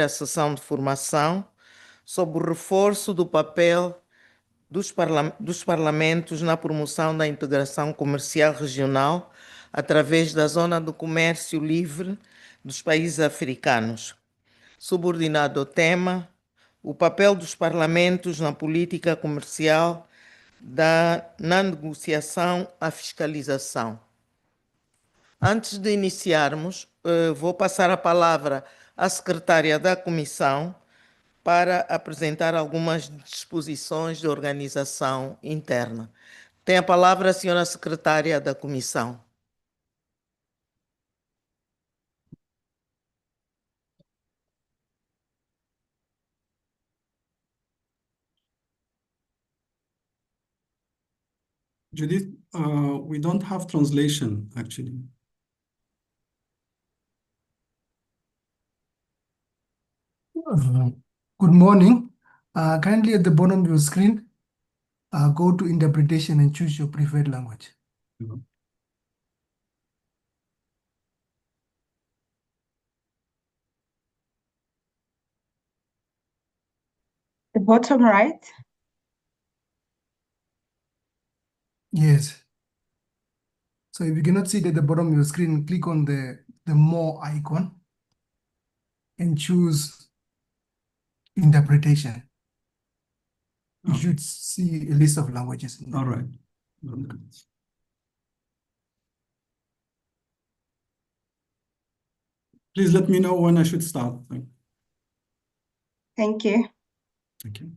a sessão de formação sobre o reforço do papel dos parlamentos na promoção da integração comercial regional através da Zona do Comércio Livre dos países africanos. Subordinado ao tema, o papel dos parlamentos na política comercial na negociação à fiscalização. Antes de iniciarmos, vou passar a palavra à secretária da Comissão para apresentar algumas disposições de organização interna. Tem a palavra a senhora secretária da Comissão. Judith, we don't have translation, actually. Good morning. Kindly at the bottom of your screen, go to interpretation and choose your preferred language. The bottom right. Yes. So if you cannot see it at the bottom of your screen, click on the more icon and choose interpretation. You should see a list of languages. All right. Please let me know when I should start. Thank you. Thank you.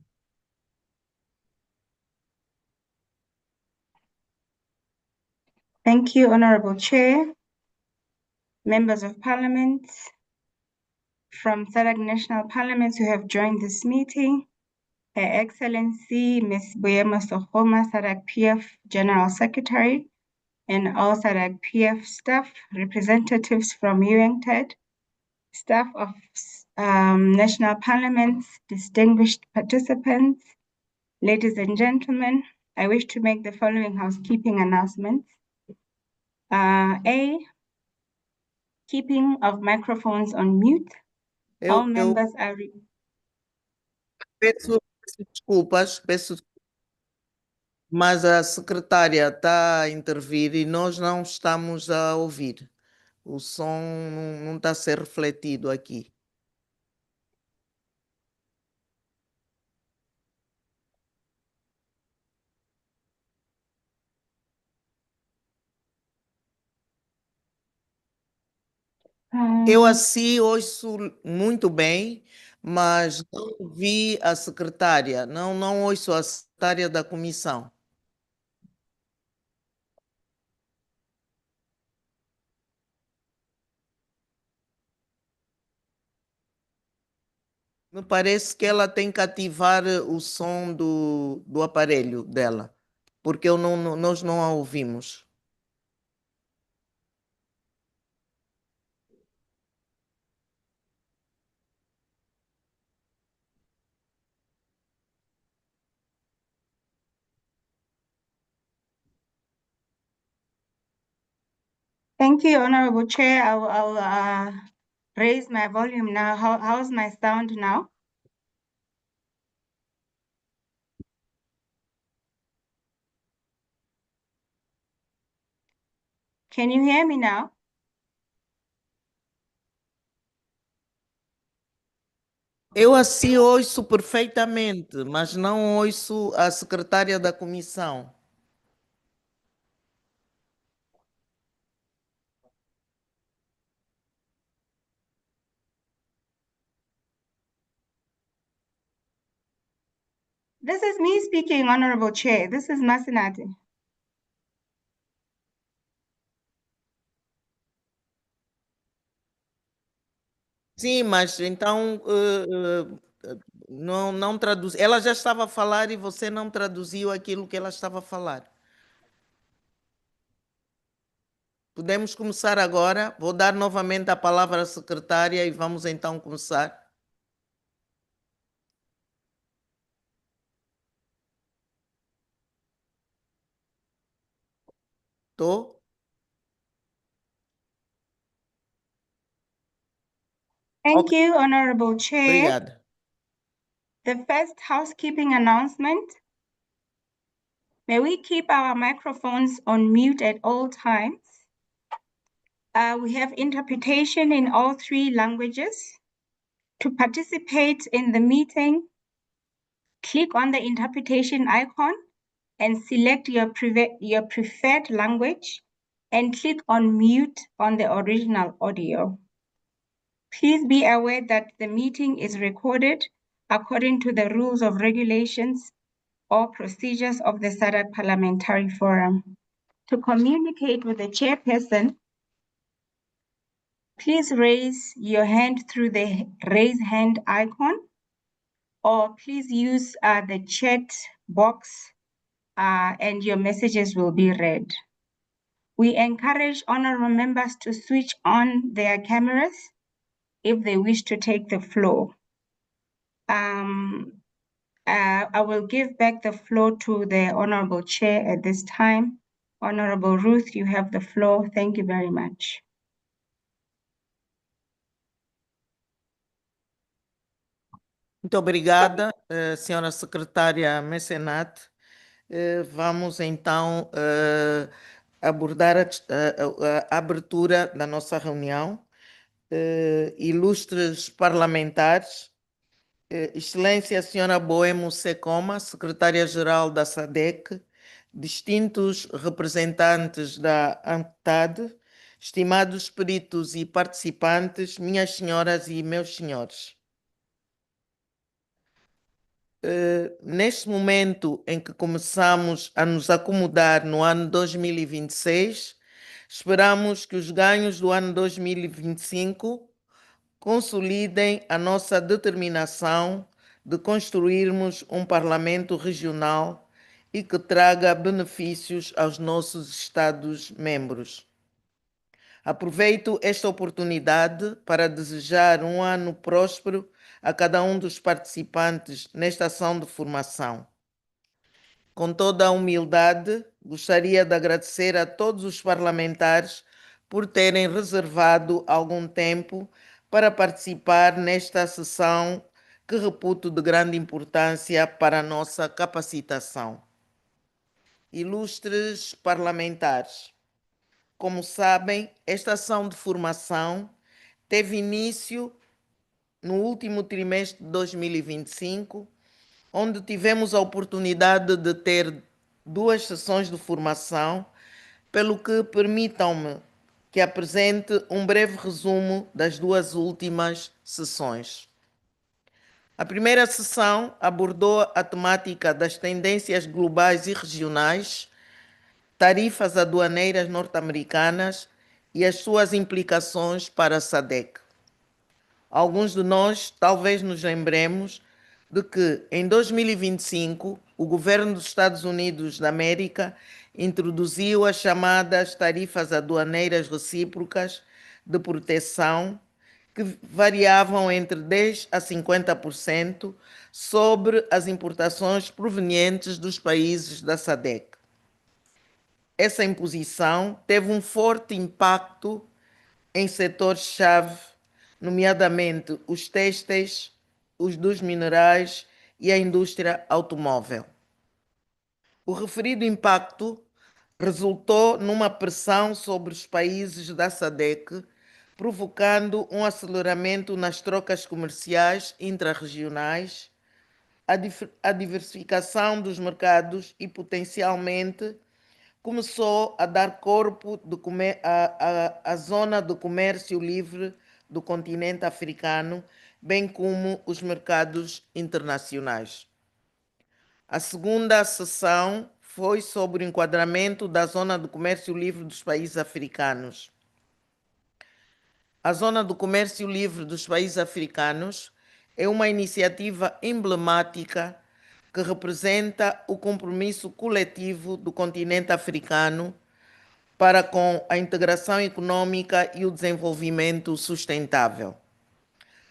Thank you, Honorable Chair, members of Parliament from SADC National Parliaments who have joined this meeting, Her Excellency Ms. Boyema Sokhoma, SADC PF General Secretary, and all SADC PF staff, representatives from UNCTAD, staff of national parliaments, distinguished participants, ladies and gentlemen, I wish to make the following housekeeping announcements. A, keeping of microphones on mute. All members are... Peço desculpas, mas a secretária está a intervir e nós não estamos a ouvir. O som não está a ser refletido aqui. Eu assim ouço muito bem, mas não vi a secretária, não ouço a secretária da comissão. Me parece que ela tem que ativar o som do aparelho dela, porque nós não a ouvimos. Thank you, Honorable Chair. I'll raise my volume now. How's my sound now? Can you hear me now? Eu assim ouço perfeitamente, mas não ouço a secretária da comissão. This is me speaking, Honorable Chair. This is Masinati. Sim, mas então não traduz. Ela já estava a falar e você não traduziu aquilo que ela estava a falar. Podemos começar agora. Vou dar novamente a palavra à secretária e vamos então começar. Estou? Thank you, Honorable Chair. Obrigado. The first housekeeping announcement. May we keep our microphones on mute at all times? We have interpretation in all 3 languages. To participate in the meeting, click on the interpretation icon and select your preferred language and click on mute on the original audio. Please be aware that the meeting is recorded according to the rules of regulations or procedures of the SADC Parliamentary Forum. To communicate with the chairperson, please raise your hand through the raise hand icon, or please use the chat box and your messages will be read. We encourage honorable members to switch on their cameras if they wish to take the floor. I will give back the floor to the Honorable Chair at this time. Honorable Ruth, you have the floor. Thank you very much. Muito obrigada, senhora secretária Mecenate. Vamos então abordar a abertura da nossa reunião. Ilustres parlamentares, Excelência Senhora Boemo Secoma, secretária-geral da SADC, distintos representantes da UNCTAD, estimados peritos e participantes, minhas senhoras e meus senhores. Neste momento em que começamos a nos acomodar no ano 2026, esperamos que os ganhos do ano 2025 consolidem a nossa determinação de construirmos um parlamento regional e que traga benefícios aos nossos Estados-membros. Aproveito esta oportunidade para desejar um ano próspero a cada um dos participantes nesta ação de formação. Com toda a humildade, gostaria de agradecer a todos os parlamentares por terem reservado algum tempo para participar nesta sessão que reputo de grande importância para a nossa capacitação. Ilustres parlamentares, como sabem, esta ação de formação teve início no último trimestre de 2025, onde tivemos a oportunidade de ter 2 sessões de formação, pelo que permitam-me que apresente um breve resumo das 2 últimas sessões. A primeira sessão abordou a temática das tendências globais e regionais, tarifas aduaneiras norte-americanas e as suas implicações para a SADC. Alguns de nós talvez nos lembremos de que, em 2025, o governo dos Estados Unidos da América introduziu as chamadas tarifas aduaneiras recíprocas de proteção, que variavam entre 10% a 50% sobre as importações provenientes dos países da SADC. Essa imposição teve um forte impacto em setores-chave, nomeadamente os têxteis, os dos minerais e a indústria automóvel. O referido impacto resultou numa pressão sobre os países da SADC, provocando um aceleramento nas trocas comerciais intrarregionais, a diversificação dos mercados e, potencialmente, começou a dar corpo à zona de comércio livre do continente africano, bem como os mercados internacionais. A segunda sessão foi sobre o enquadramento da zona de comércio livre dos países africanos. A zona de comércio livre dos países africanos é uma iniciativa emblemática que representa o compromisso coletivo do continente africano para com a integração econômica e o desenvolvimento sustentável.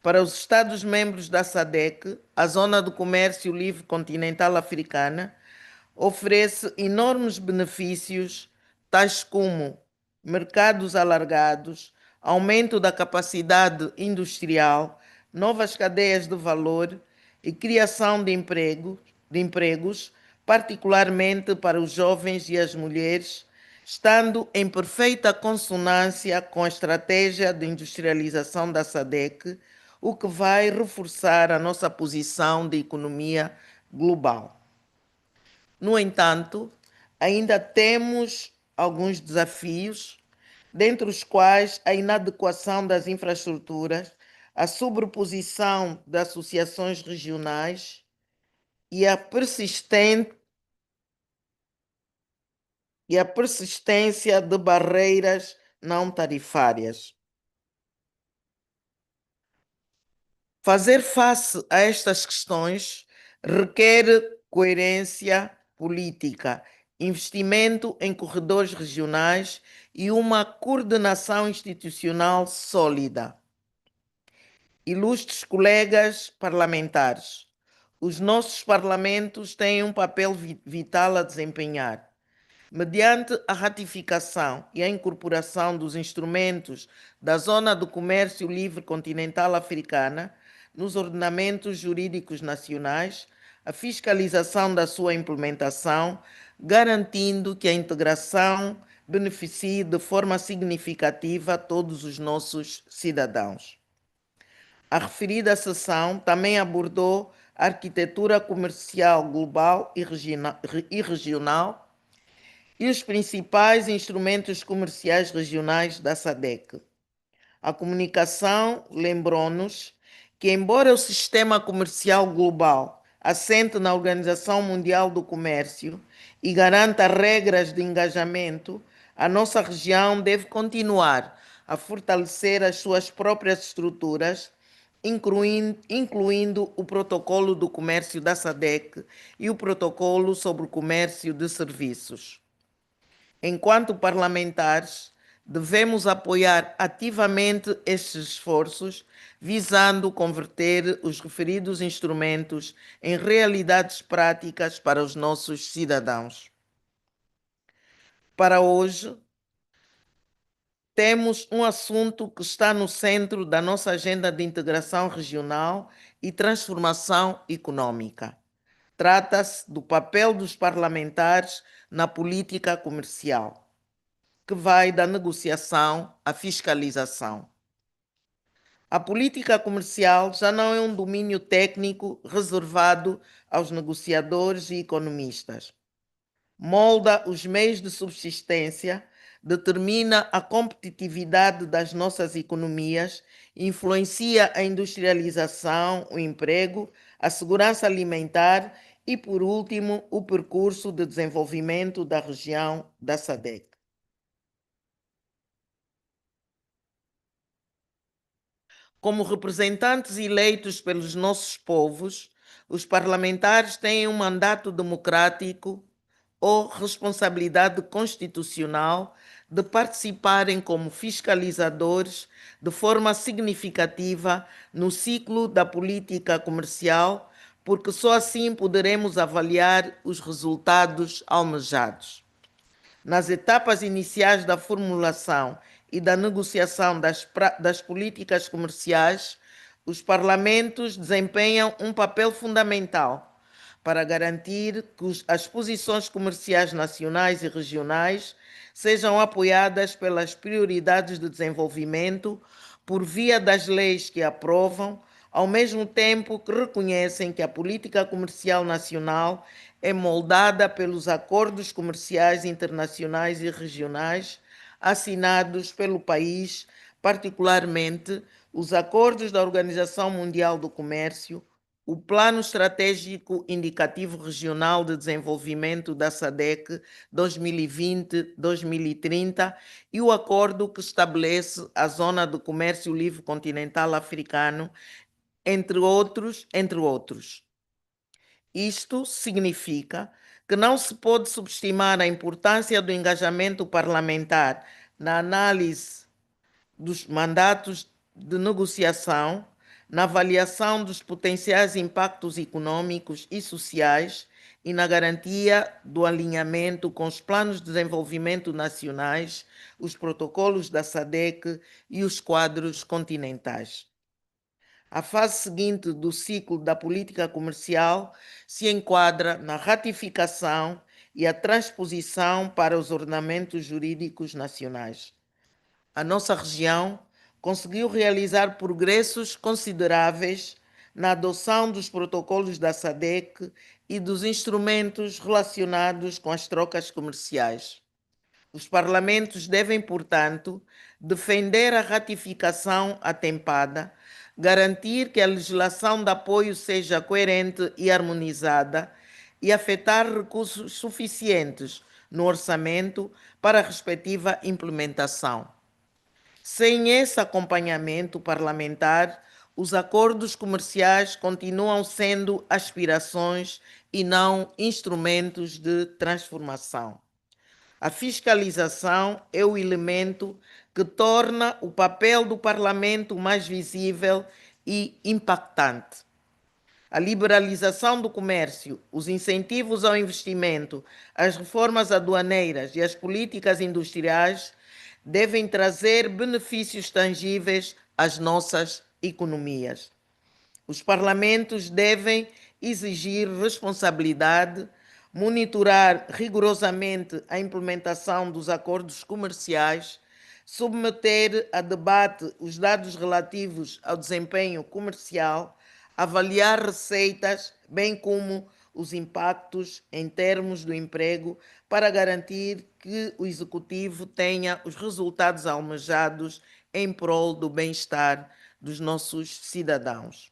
Para os Estados-membros da SADC, a Zona de Comércio Livre Continental Africana oferece enormes benefícios, tais como mercados alargados, aumento da capacidade industrial, novas cadeias de valor e criação de empregos, particularmente para os jovens e as mulheres, estando em perfeita consonância com a estratégia de industrialização da SADC, o que vai reforçar a nossa posição de economia global. No entanto, ainda temos alguns desafios, dentre os quais a inadequação das infraestruturas, a sobreposição de associações regionais e a persistência de barreiras não tarifárias. Fazer face a estas questões requer coerência política, investimento em corredores regionais e uma coordenação institucional sólida. Ilustres colegas parlamentares, os nossos parlamentos têm um papel vital a desempenhar. Mediante a ratificação e a incorporação dos instrumentos da Zona do Comércio Livre Continental Africana nos ordenamentos jurídicos nacionais, a fiscalização da sua implementação, garantindo que a integração beneficie de forma significativa a todos os nossos cidadãos. A referida sessão também abordou a arquitetura comercial global e regional e os principais instrumentos comerciais regionais da SADC. A comunicação lembrou-nos que, embora o sistema comercial global assente na Organização Mundial do Comércio e garanta regras de engajamento, a nossa região deve continuar a fortalecer as suas próprias estruturas, incluindo o Protocolo do Comércio da SADC e o Protocolo sobre o Comércio de Serviços. Enquanto parlamentares, devemos apoiar ativamente estes esforços, visando converter os referidos instrumentos em realidades práticas para os nossos cidadãos. Para hoje, temos um assunto que está no centro da nossa agenda de integração regional e transformação econômica. Trata-se do papel dos parlamentares na política comercial, que vai da negociação à fiscalização. A política comercial já não é um domínio técnico reservado aos negociadores e economistas. Molda os meios de subsistência, determina a competitividade das nossas economias, influencia a industrialização, o emprego, a segurança alimentar e, por último, o percurso de desenvolvimento da região da SADC. Como representantes eleitos pelos nossos povos, os parlamentares têm um mandato democrático ou responsabilidade constitucional de participarem como fiscalizadores de forma significativa no ciclo da política comercial, porque só assim poderemos avaliar os resultados almejados. Nas etapas iniciais da formulação e da negociação das políticas comerciais, os parlamentos desempenham um papel fundamental para garantir que as posições comerciais nacionais e regionais sejam apoiadas pelas prioridades de desenvolvimento por via das leis que aprovam, ao mesmo tempo que reconhecem que a política comercial nacional é moldada pelos acordos comerciais internacionais e regionais assinados pelo país, particularmente os acordos da Organização Mundial do Comércio, o Plano Estratégico Indicativo Regional de Desenvolvimento da SADC 2020-2030 e o acordo que estabelece a Zona do Comércio Livre Continental Africano, entre outros. Isto significa que não se pode subestimar a importância do engajamento parlamentar na análise dos mandatos de negociação, na avaliação dos potenciais impactos econômicos e sociais e na garantia do alinhamento com os planos de desenvolvimento nacionais, os protocolos da SADC e os quadros continentais. A fase seguinte do ciclo da política comercial se enquadra na ratificação e a transposição para os ordenamentos jurídicos nacionais. A nossa região conseguiu realizar progressos consideráveis na adoção dos protocolos da SADC e dos instrumentos relacionados com as trocas comerciais. Os parlamentos devem, portanto, defender a ratificação atempada, garantir que a legislação de apoio seja coerente e harmonizada e afetar recursos suficientes no orçamento para a respectiva implementação. Sem esse acompanhamento parlamentar, os acordos comerciais continuam sendo aspirações e não instrumentos de transformação. A fiscalização é o elemento que torna o papel do Parlamento mais visível e impactante. A liberalização do comércio, os incentivos ao investimento, as reformas aduaneiras e as políticas industriais devem trazer benefícios tangíveis às nossas economias. Os parlamentos devem exigir responsabilidade, monitorar rigorosamente a implementação dos acordos comerciais, submeter a debate os dados relativos ao desempenho comercial, avaliar receitas, bem como os impactos em termos do emprego, para garantir que o Executivo tenha os resultados almejados em prol do bem-estar dos nossos cidadãos.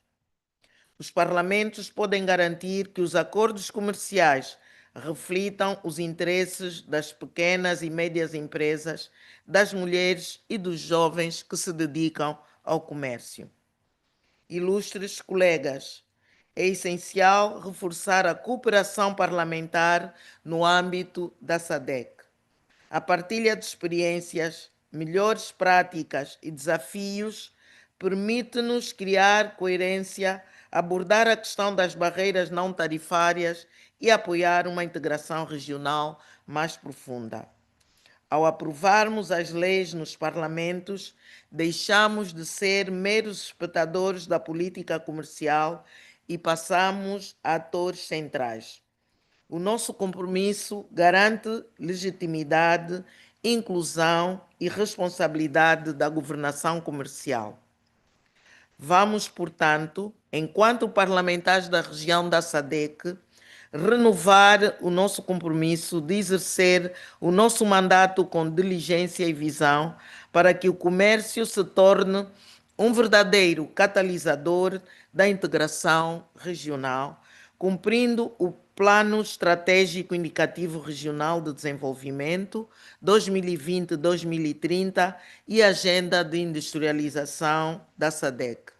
Os parlamentos podem garantir que os acordos comerciais reflitam os interesses das pequenas e médias empresas, das mulheres e dos jovens que se dedicam ao comércio. Ilustres colegas, é essencial reforçar a cooperação parlamentar no âmbito da SADC. A partilha de experiências, melhores práticas e desafios permite-nos criar coerência, abordar a questão das barreiras não tarifárias e apoiar uma integração regional mais profunda. Ao aprovarmos as leis nos parlamentos, deixamos de ser meros espectadores da política comercial e passamos a atores centrais. O nosso compromisso garante legitimidade, inclusão e responsabilidade da governação comercial. Vamos, portanto, enquanto parlamentares da região da SADC, renovar o nosso compromisso de exercer o nosso mandato com diligência e visão para que o comércio se torne um verdadeiro catalisador da integração regional, cumprindo o Plano Estratégico Indicativo Regional de Desenvolvimento 2020-2030 e Agenda de Industrialização da SADC.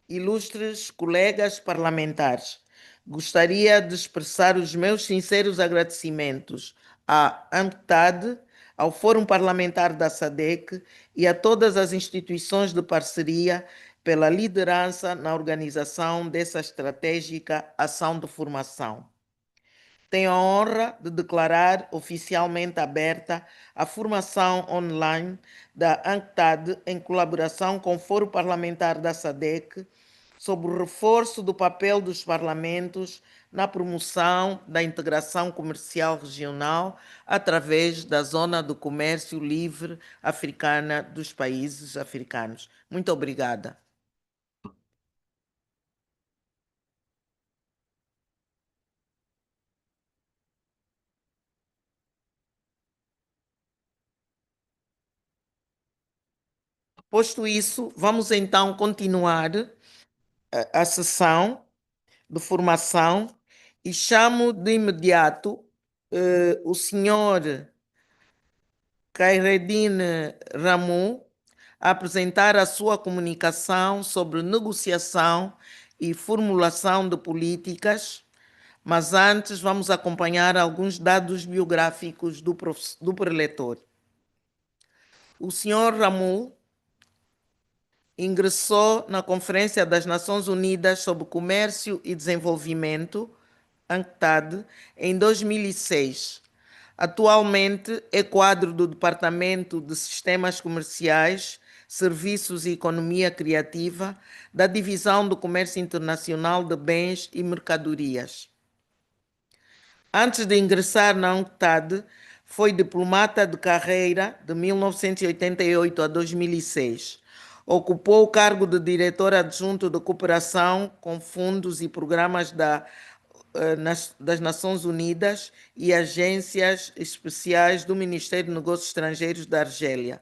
Ilustres colegas parlamentares, gostaria de expressar os meus sinceros agradecimentos à UNCTAD, ao Fórum Parlamentar da SADC e a todas as instituições de parceria pela liderança na organização dessa estratégica ação de formação. Tenho a honra de declarar oficialmente aberta a formação online da UNCTAD em colaboração com o Fórum Parlamentar da SADC sobre o reforço do papel dos parlamentos na promoção da integração comercial regional através da Zona do Comércio Livre Africana dos países africanos. Muito obrigada. Posto isso, vamos então continuar a sessão de formação e chamo de imediato o senhor Khaireddine Ramu a apresentar a sua comunicação sobre negociação e formulação de políticas, mas antes vamos acompanhar alguns dados biográficos do preletor. O senhor Ramu ingressou na Conferência das Nações Unidas sobre Comércio e Desenvolvimento, UNCTAD em 2006. Atualmente é quadro do Departamento de Sistemas Comerciais, Serviços e Economia Criativa da Divisão do Comércio Internacional de Bens e Mercadorias. Antes de ingressar na UNCTAD, foi diplomata de carreira de 1988 a 2006. Ocupou o cargo de diretor adjunto de cooperação com fundos e programas das Nações Unidas e agências especiais do Ministério de Negócios Estrangeiros da Argélia.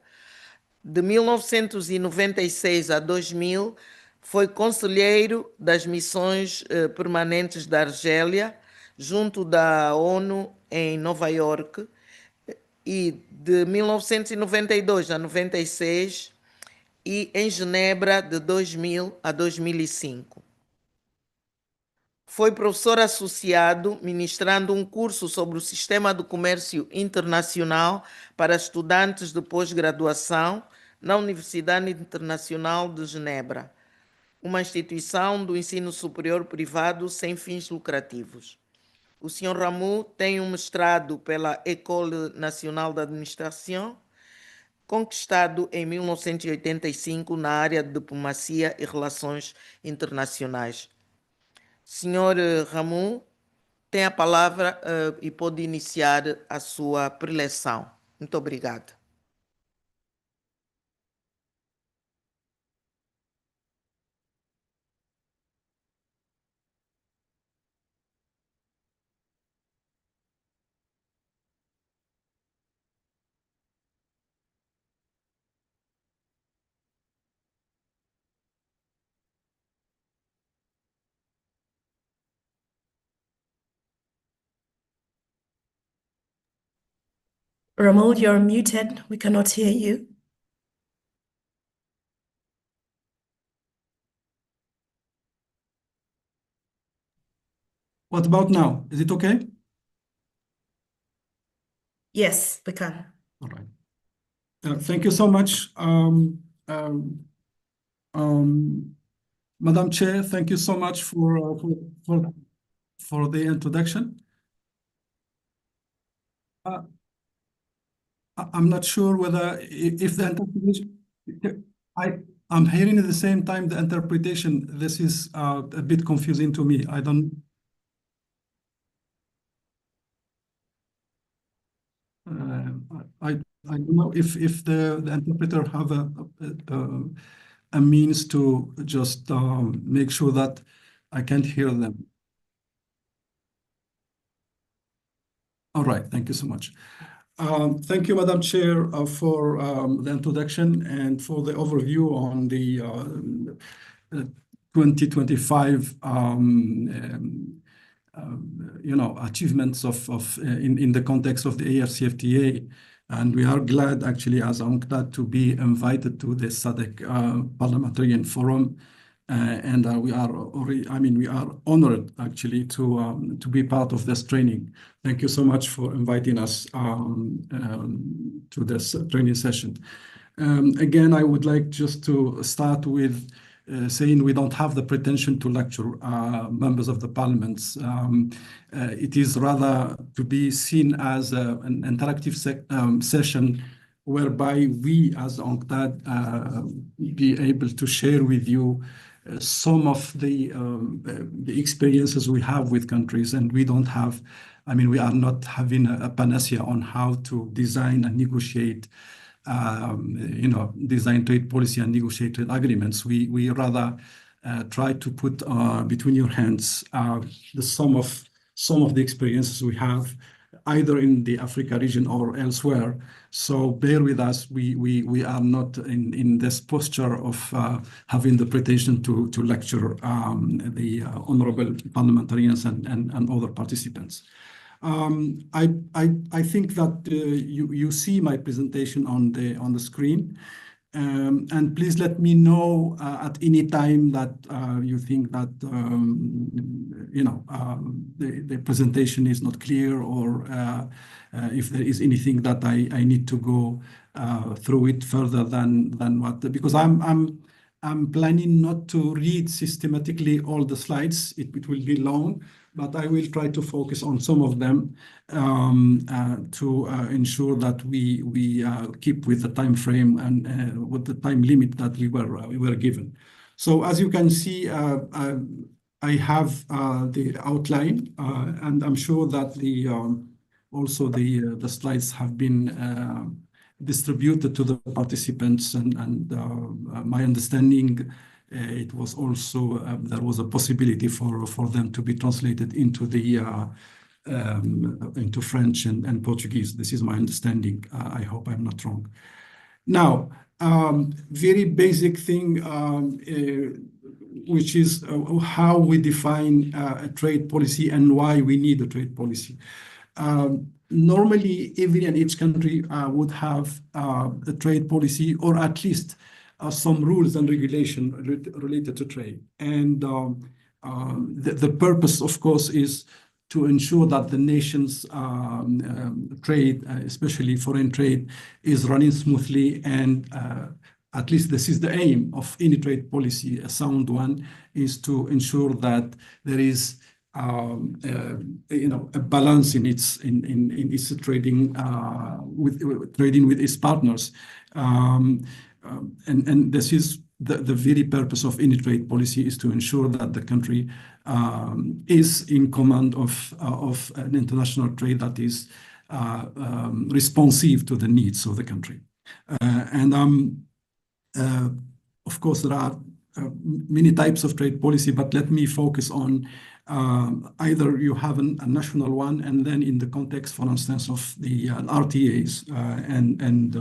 De 1996 a 2000, foi conselheiro das missões permanentes da Argélia, junto da ONU em Nova Iorque, e de 1992 a 96, e em Genebra de 2000 a 2005. Foi professor associado, ministrando um curso sobre o Sistema do Comércio Internacional para estudantes de pós-graduação na Universidade Internacional de Genebra, uma instituição do ensino superior privado sem fins lucrativos. O Sr. Ramu tem um mestrado pela École Nationale d'Administration, conquistado em 1985 na área de diplomacia e relações internacionais. Senhor Ramu, tem a palavra e pode iniciar a sua preleção. Muito obrigada. Ramu, you're muted. We cannot hear you. What about now? Is it okay? Yes, we can. All right. Thank you so much. Madam Chair, thank you so much for the introduction. I'm not sure whether if the interpretation, I'm hearing at the same time the interpretation. This is a bit confusing to me. I don't. I don't know if the interpreter have a means to just make sure that I can't hear them. All right, thank you so much. Thank you, Madam Chair, for the introduction and for the overview on the 2025 achievements in the context of the AFCFTA. And we are glad, actually, as UNCTAD, to be invited to the SADC Parliamentarian Forum. And we are honored, actually, to be part of this training. Thank you so much for inviting us to this training session. Again, I would like just to start with saying we don't have the pretension to lecture members of the parliaments. It is rather to be seen as an interactive session whereby we as UNCTAD be able to share with you some of the experiences we have with countries, and we don't have, we are not having a panacea on how to design and negotiate design trade policy and negotiate trade agreements. We rather try to put between your hands some of the experiences we have either in the Africa region or elsewhere. So bear with us. We are not in this posture of having the pretension to lecture the honorable parliamentarians and other participants. I think that you see my presentation on the screen, and please let me know at any time that you think that the presentation is not clear, or if there is anything that I need to go through it further than what, because I'm planning not to read systematically all the slides. It will be long, but I will try to focus on some of them to ensure that we keep with the time frame and with the time limit that we were given. So as you can see, I have the outline, and I'm sure that also the slides have been distributed to the participants, and my understanding it was also there was a possibility for them to be translated into into French and Portuguese. This is my understanding. I hope I'm not wrong. Now, very basic thing, which is how we define a trade policy and why we need a trade policy. Normally, every and each country would have a trade policy, or at least some rules and regulation related to trade. And the purpose, of course, is to ensure that the nation's trade, especially foreign trade, is running smoothly. And at least this is the aim of any trade policy, a sound one, is to ensure that there is a balance in its trading with its partners, and this is the very purpose of any trade policy, is to ensure that the country is in command of an international trade that is responsive to the needs of the country. Of course, there are many types of trade policy, but let me focus on either you have a national one, and then in the context, for instance, of the RTAs, and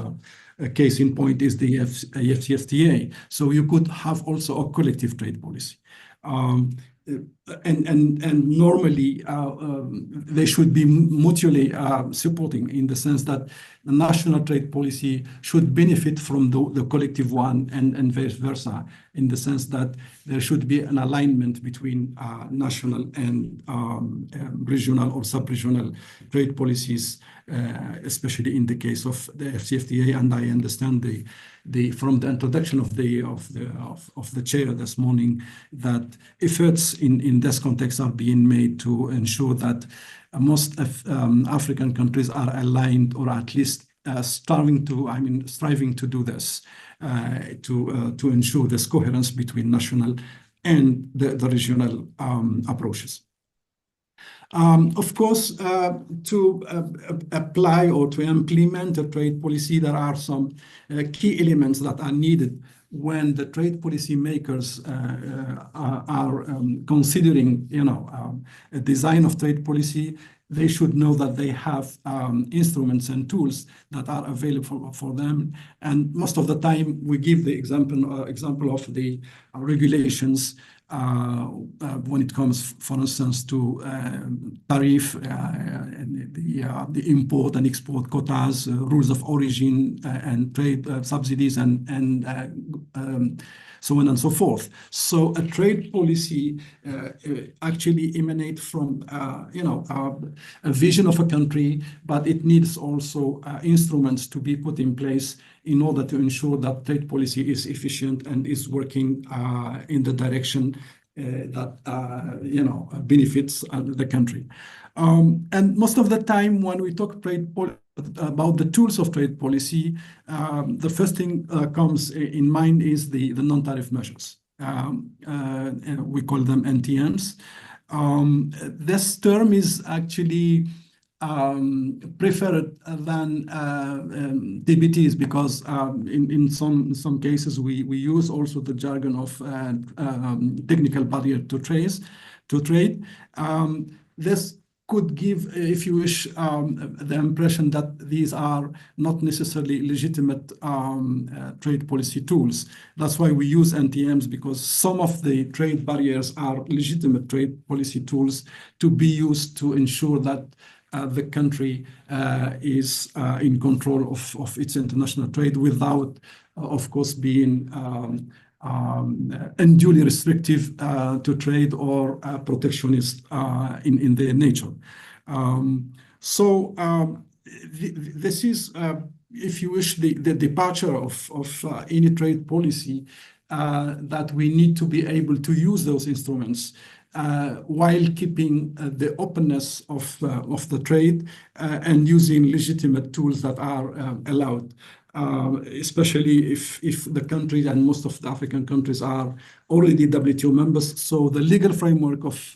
a case in point is the AFCFTA. So you could have also a collective trade policy. And normally they should be mutually supporting, in the sense that the national trade policy should benefit from the collective one, and vice versa, in the sense that there should be an alignment between national and regional or sub-regional trade policies, especially in the case of the FCFTA. And I understand from the introduction of the chair this morning that efforts in this context are being made to ensure that most African countries are aligned, or at least striving to do this, to ensure this coherence between national and the regional approaches. Of course, to apply or to implement a trade policy, there are some key elements that are needed when the trade policy makers are considering, a design of trade policy. They should know that they have instruments and tools that are available for them. And most of the time, we give the example of the regulations when it comes, for instance, to tariff, the import and export quotas, rules of origin, and trade subsidies, and so on and so forth. So a trade policy actually emanates from a vision of a country, but it needs also instruments to be put in place in order to ensure that trade policy is efficient and is working in the direction that benefits the country. And most of the time, when we talk about the tools of trade policy, the first thing comes in mind is the non-tariff measures. We call them NTMs. This term is actually preferred than TBTs, because in some cases we use also the jargon of technical barrier to trade. This could give, if you wish, the impression that these are not necessarily legitimate trade policy tools. That's why we use NTMs, because some of the trade barriers are legitimate trade policy tools to be used to ensure that the country is in control of its international trade, without, of course, being unduly restrictive to trade or protectionist in their nature. This is, if you wish, the departure of any trade policy that we need to be able to use those instruments while keeping the openness of the trade and using legitimate tools that are allowed. Especially if the countries, and most of the African countries, are already WTO members. So the legal framework of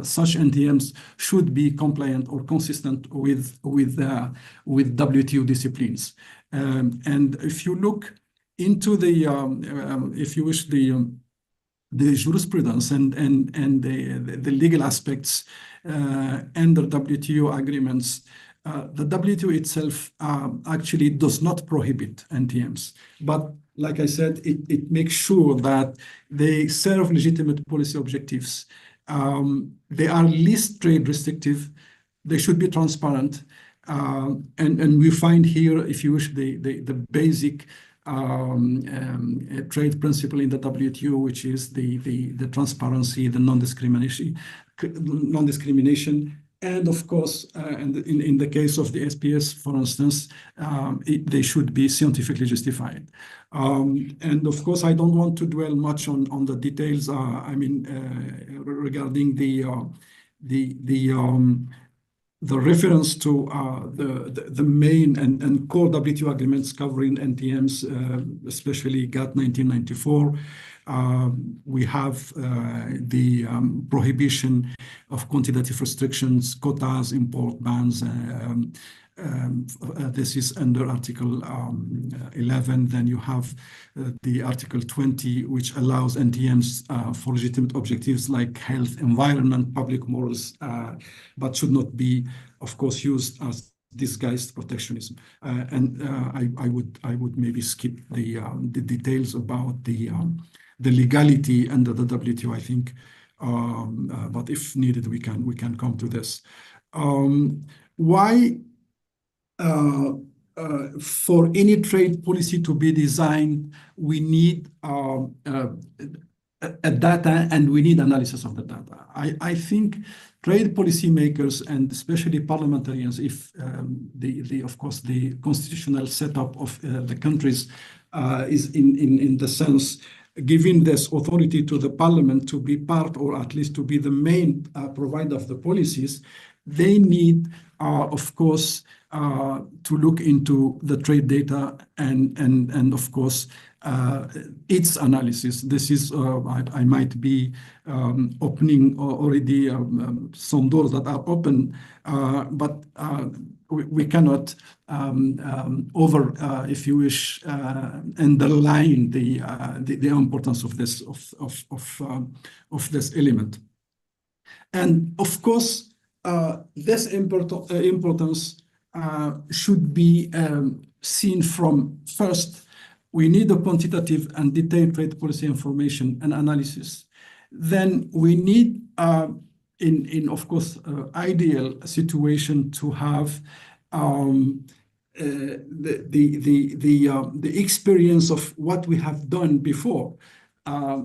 such NTMs should be compliant or consistent with WTO disciplines. And if you look into the, if you wish, the jurisprudence and the legal aspects and the WTO agreements, the WTO itself actually does not prohibit NTMs. But like I said, it makes sure that they serve legitimate policy objectives. They are least trade restrictive. They should be transparent. And we find here, if you wish, the basic trade principle in the WTO, which is the transparency, the non-discrimination, and of course, and in the case of the SPS, for instance, they should be scientifically justified. And of course, I don't want to dwell much on the details. I mean, regarding the reference to the main and core WTO agreements covering NTMs, especially GATT 1994. We have the prohibition of quantitative restrictions, quotas, import bans. This is under Article 11. Then you have the Article 20, which allows NTMs for legitimate objectives like health, environment, public morals, but should not be, of course, used as disguised protectionism. And I would maybe skip the details about the legality under the WTO, I think, but if needed, we can come to this. Why? For any trade policy to be designed, we need a data and we need analysis of the data. I think trade policymakers and especially parliamentarians, if of course the constitutional setup of the countries is in the sense giving this authority to the parliament to be part, or at least to be the main provider of the policies, they need, of course, to look into the trade data and of course, its analysis. This is, I might be opening already some doors that are open, but we cannot if you wish, underline the importance of this this element. And of course, this importance should be seen from first. We need a quantitative and detailed trade policy information and analysis. Then we need, in of course, ideal situation to have the experience of what we have done before,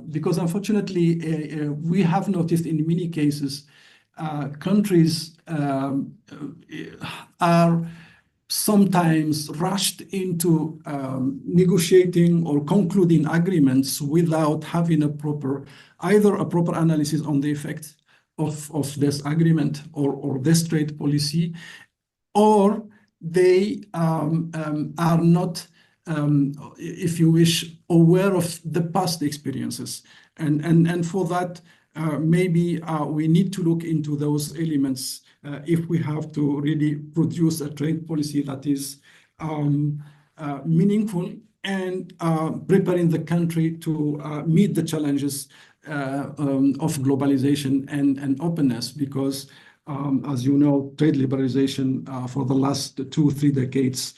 because unfortunately we have noticed in many cases countries are sometimes rushed into negotiating or concluding agreements without having either a proper analysis on the effects of this agreement or this trade policy, or they are not, if you wish, aware of the past experiences. And for that, maybe we need to look into those elements if we have to really produce a trade policy that is meaningful and preparing the country to meet the challenges of globalization and openness, because as you know, trade liberalization for the last 2-3 decades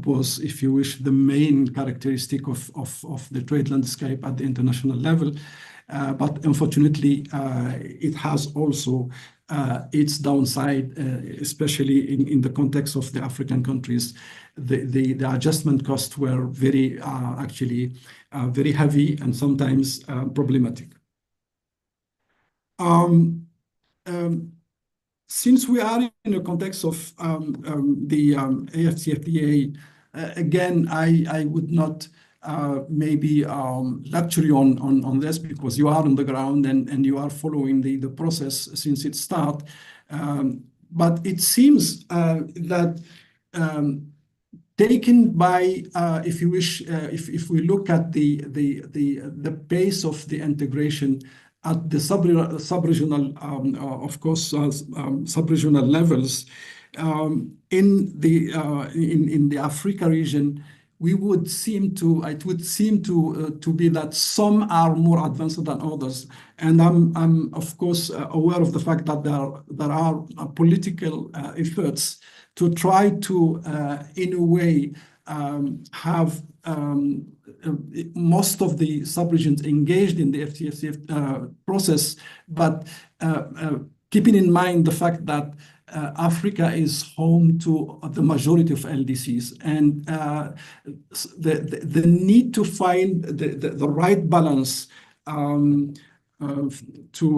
was, if you wish, the main characteristic of the trade landscape at the international level. But unfortunately, it has also its downside, especially in the context of the African countries. The adjustment costs were actually very heavy and sometimes problematic. Since we are in a context of the AFCFTA, again, I would not maybe lecture you on this because you are on the ground and you are following the process since its start. But it seems that taken by, if you wish, if we look at the pace of the integration at the sub-regional, of course, sub-regional levels, in the Africa region, it would seem to be that some are more advanced than others, and I'm of course aware of the fact that there are political efforts to try to, in a way, have most of the sub-regions engaged in the FCFTA process, but keeping in mind the fact that Africa is home to the majority of LDCs, and the need to find the right balance to,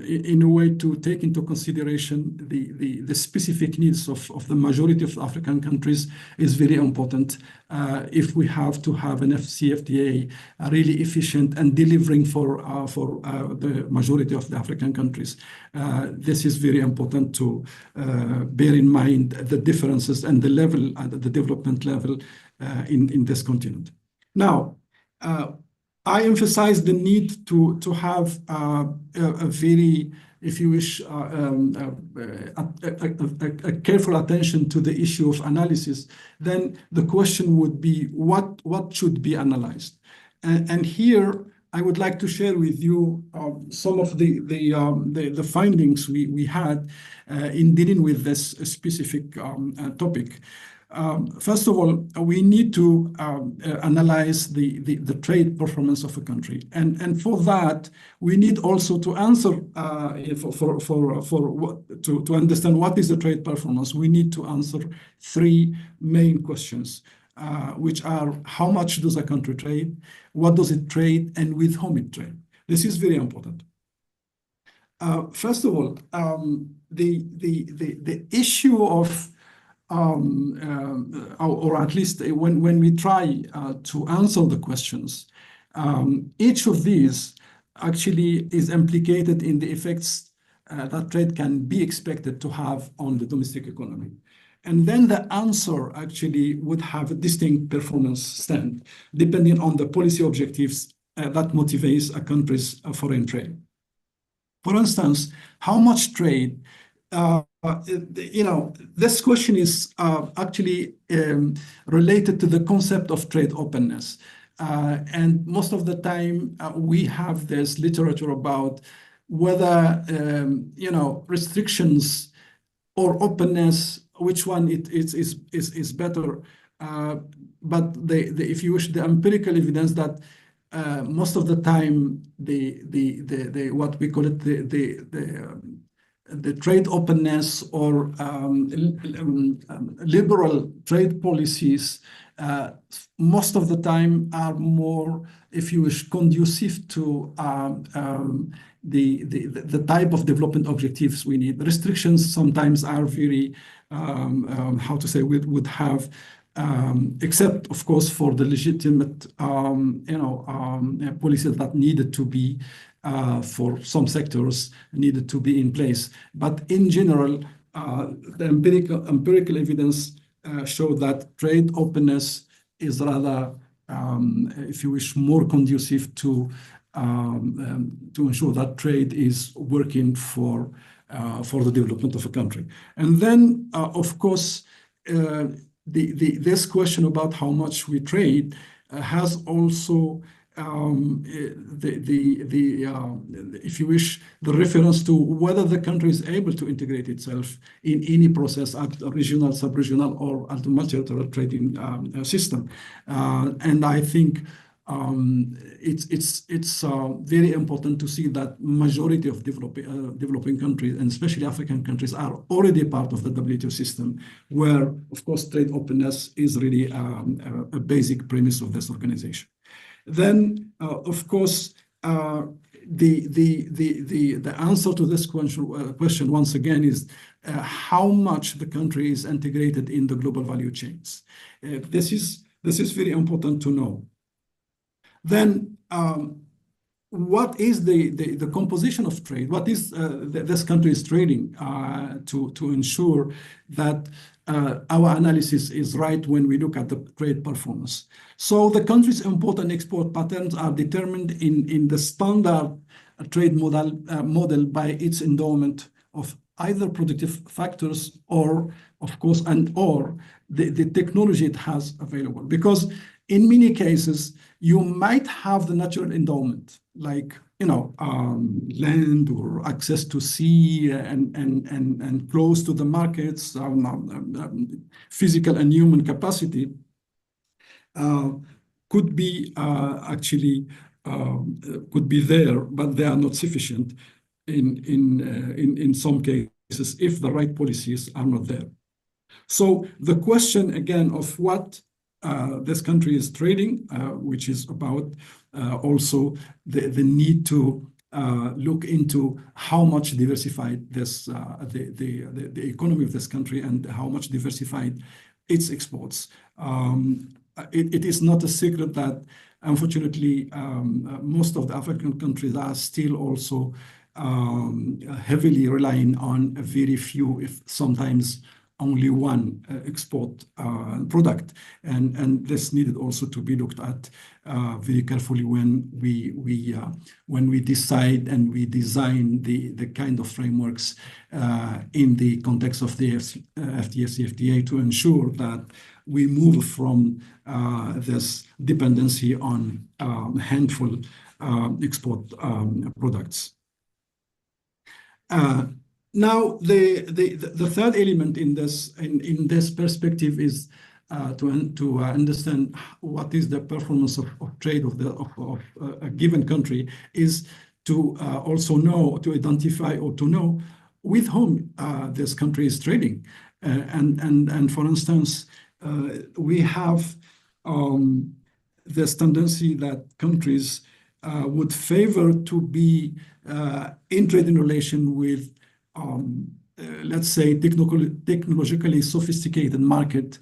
in a way, to take into consideration the specific needs of the majority of African countries is very important if we have to have an FCFTA really efficient and delivering for the majority of the African countries. This is very important to bear in mind the differences and the level, the development level in this continent. Now, I emphasize the need to have a very, if you wish, a careful attention to the issue of analysis. Then the question would be, what should be analyzed? And here I would like to share with you some of the findings we had in dealing with this specific topic. First of all, we need to analyze the trade performance of a country, and for that we need also to answer to understand what is the trade performance. We need to answer three main questions, which are: how much does a country trade, what does it trade, and with whom it trade? This is very important. First of all, the issue of or at least when we try to answer the questions, each of these actually is implicated in the effects that trade can be expected to have on the domestic economy. And then the answer actually would have a distinct performance stand, depending on the policy objectives that motivates a country's foreign trade. For instance, how much trade? This question is actually related to the concept of trade openness. And most of the time, we have this literature about whether, restrictions or openness, which one is better. But if you wish, the empirical evidence that most of the time, what we call it, the trade openness or liberal trade policies most of the time are more, if you wish, conducive to the type of development objectives we need. Restrictions sometimes are very, how to say, would have, except of course for the legitimate, policies that needed to be for some sectors needed to be in place. But in general, the empirical evidence show that trade openness is rather, if you wish, more conducive to ensure that trade is working for the development of a country. And then, of course, this question about how much we trade has also if you wish, the reference to whether the country is able to integrate itself in any process at a regional, sub-regional, or at a multilateral trading system. And I think it's very important to see that majority of developing countries, and especially African countries, are already part of the WTO system, where, of course, trade openness is really a basic premise of this organization. Then, of course, the answer to this question once again is how much the country is integrated in the global value chains. This is very important to know. then what is the composition of trade? What is this country is trading to ensure that our analysis is right when we look at the trade performance? So the country's import and export patterns are determined in the standard trade model by its endowment of either productive factors or, of course, or the technology it has available. Because in many cases, you might have the natural endowment, like land or access to sea and close to the markets, physical and human capacity could be actually could be there, but they are not sufficient in some cases if the right policies are not there. So the question again of what this country is trading, which is about also the need to look into how much diversified this the economy of this country and how much diversified its exports. It is not a secret that unfortunately most of the African countries are still also heavily relying on a very few, if sometimes only one export product, and this needed also to be looked at very carefully when we decide and we design the kind of frameworks in the context of the FTA to ensure that we move from this dependency on handful export products. Now, the third element in this perspective is to understand what is the performance of trade of a given country, is to also know, to identify or to know with whom this country is trading. And for instance, we have this tendency that countries would favor to be in trading relation with let's say technologically sophisticated market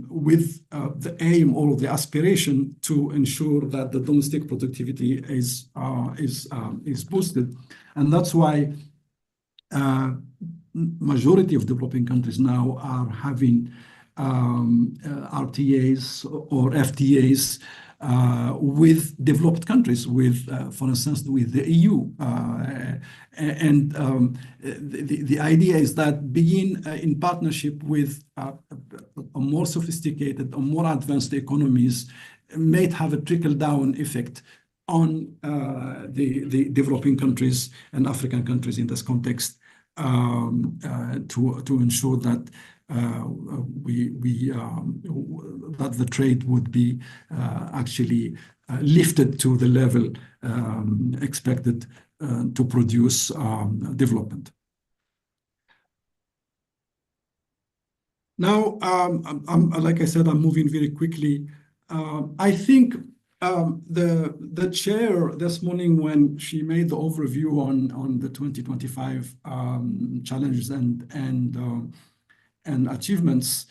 with the aim or the aspiration to ensure that the domestic productivity is boosted. And that's why majority of developing countries now are having RTAs or FTAs with developed countries, with, for instance, with the EU. The idea is that being in partnership with a more sophisticated or more advanced economies may have a trickle-down effect on the developing countries and African countries in this context to ensure that that the trade would be actually lifted to the level expected to produce development. Now, like I said, I'm moving very quickly. I think the chair this morning, when she made the overview on the 2025 challenges and achievements,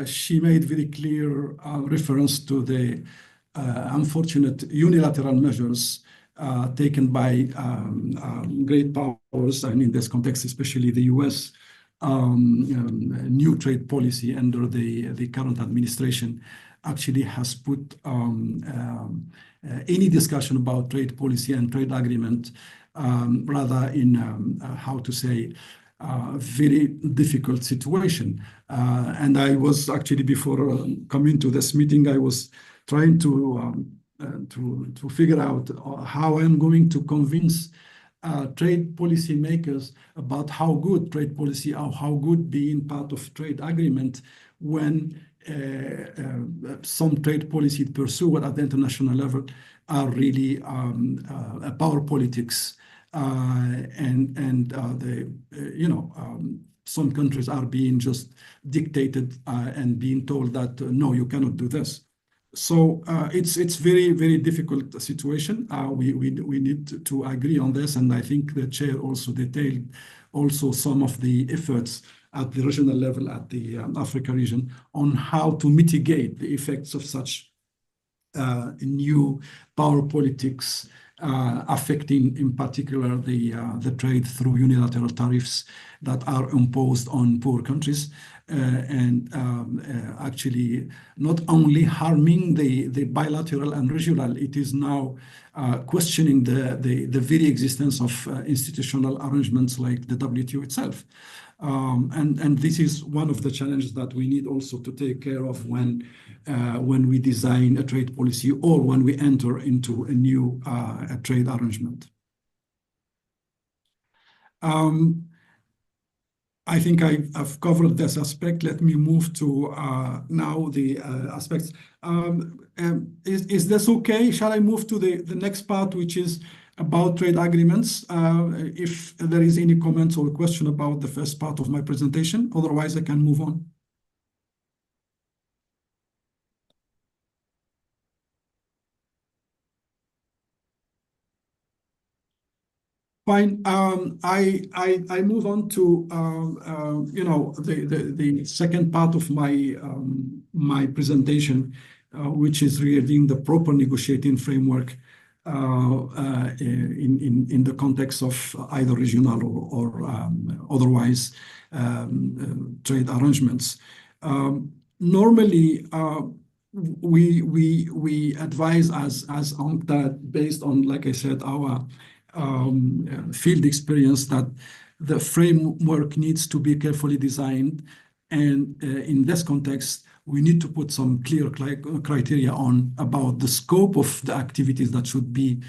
she made very clear reference to the unfortunate unilateral measures taken by great powers, and in this context, especially the US, new trade policy under the current administration actually has put any discussion about trade policy and trade agreement rather in, how to say, very difficult situation. And I was actually, before coming to this meeting, I was trying to figure out how I'm going to convince trade policy makers about how good trade policy or how good being part of trade agreement when some trade policy pursued at the international level are really power politics. Some countries are being just dictated and being told that no, you cannot do this. So it's very, very difficult situation. We need to agree on this, and I think the chair also detailed also some of the efforts at the regional level, at the Africa region, on how to mitigate the effects of such new power politics affecting, in particular, the trade through unilateral tariffs that are imposed on poor countries, and actually not only harming the bilateral and regional, it is now questioning the very existence of institutional arrangements like the WTO itself. And this is one of the challenges that we need also to take care of when we design a trade policy or when we enter into a new trade arrangement. I think I've covered this aspect. Let me move to now the aspects. Is this okay? Shall I move to the next part, which is about trade agreements? If there is any comments or question about the first part of my presentation, otherwise I can move on. Fine. I move on to the second part of my my presentation, which is regarding the proper negotiating framework in the context of either regional or otherwise trade arrangements. Normally, we advise as UNCTAD, based on, like I said, our field experience, that the framework needs to be carefully designed, and in this context we need to put some clear criteria on about the scope of the activities that should be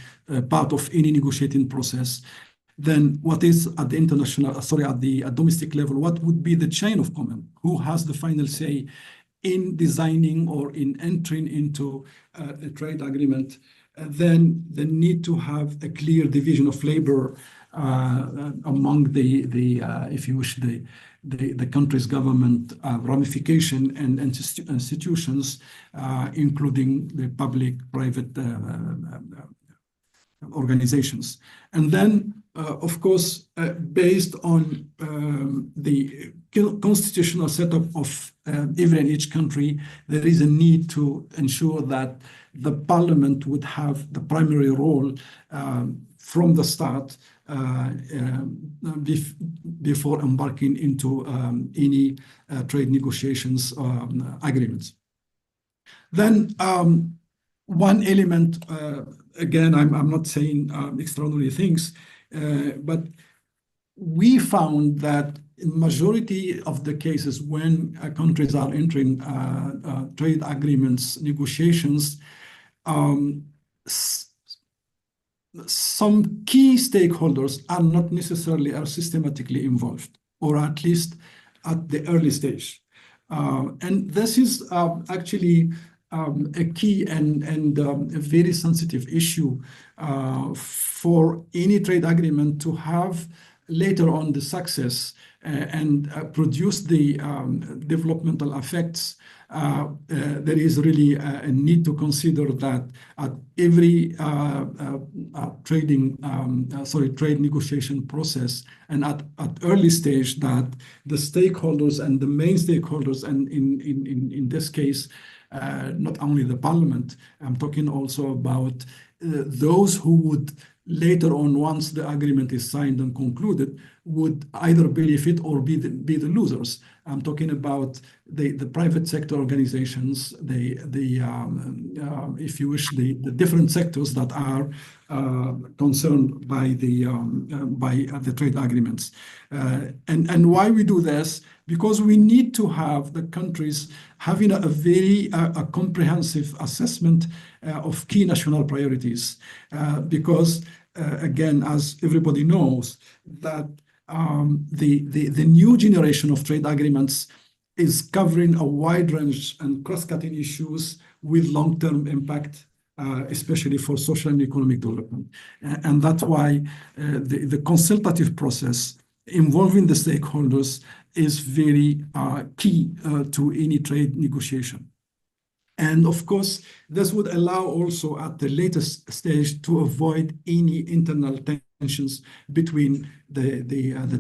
part of any negotiating process. Then what is at the at the domestic level, what would be the chain of command? Who has the final say in designing or in entering into a trade agreement? Then the need to have a clear division of labor among if you wish, the country's government ramification and institutions, including the public-private organizations. And then, of course, based on the constitutional setup of even each country, there is a need to ensure that the parliament would have the primary role from the start before embarking into any trade negotiations agreements. Then one element, again, I'm not saying extraordinary things, but we found that in majority of the cases when countries are entering trade agreements negotiations, some key stakeholders are not necessarily systematically involved, or at least at the early stage. And this is actually a key and a very sensitive issue for any trade agreement to have later on the success and produce the developmental effects. There is really a need to consider that at every trade negotiation process and at early stage, that the stakeholders and the main stakeholders, and in this case, not only the parliament, I'm talking also about those who would later on, once the agreement is signed and concluded, would either benefit or be the losers. I'm talking about the private sector organizations, if you wish, the different sectors that are concerned by the trade agreements. And why we do this? Because we need to have the countries having a very comprehensive assessment of key national priorities, because again, as everybody knows, that the new generation of trade agreements is covering a wide range and cross-cutting issues with long-term impact, especially for social and economic development. And that's why the consultative process involving the stakeholders is very key to any trade negotiation. And of course, this would allow also at the latest stage to avoid any internal tensions between the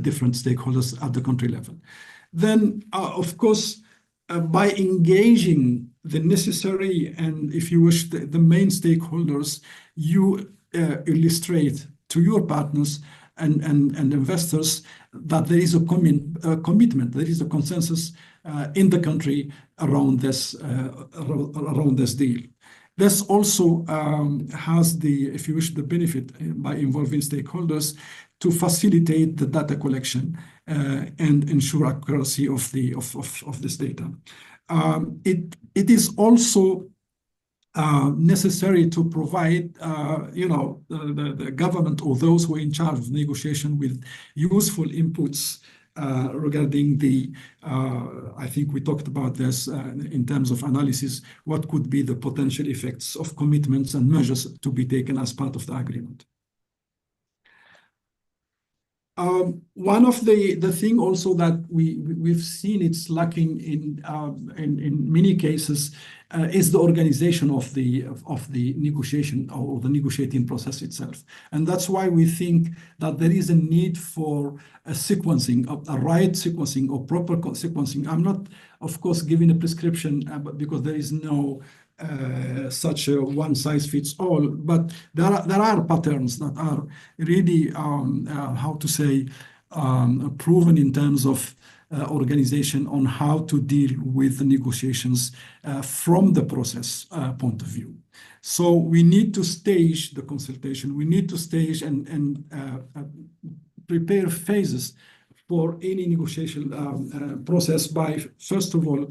different stakeholders at the country level. Then, of course, by engaging the necessary and, if you wish, the main stakeholders, you illustrate to your partners and investors that there is a commitment, there is a consensus in the country around this deal. This also has the, if you wish, the benefit by involving stakeholders to facilitate the data collection and ensure accuracy of this data. It is also necessary to provide, the government or those who are in charge of negotiation with useful inputs regarding the, I think we talked about this in terms of analysis, what could be the potential effects of commitments and measures to be taken as part of the agreement. One of the thing also that we've seen it's lacking in many cases is the organization of the negotiation or the negotiating process itself, and that's why we think that there is a need for a sequencing, a right sequencing or proper sequencing. I'm not, of course, giving a prescription because there is no such a one-size-fits-all, but there are patterns that are really, how to say, proven in terms of organization on how to deal with the negotiations from the process point of view. So we need to stage the consultation. We need to stage and prepare phases for any negotiation process by, first of all,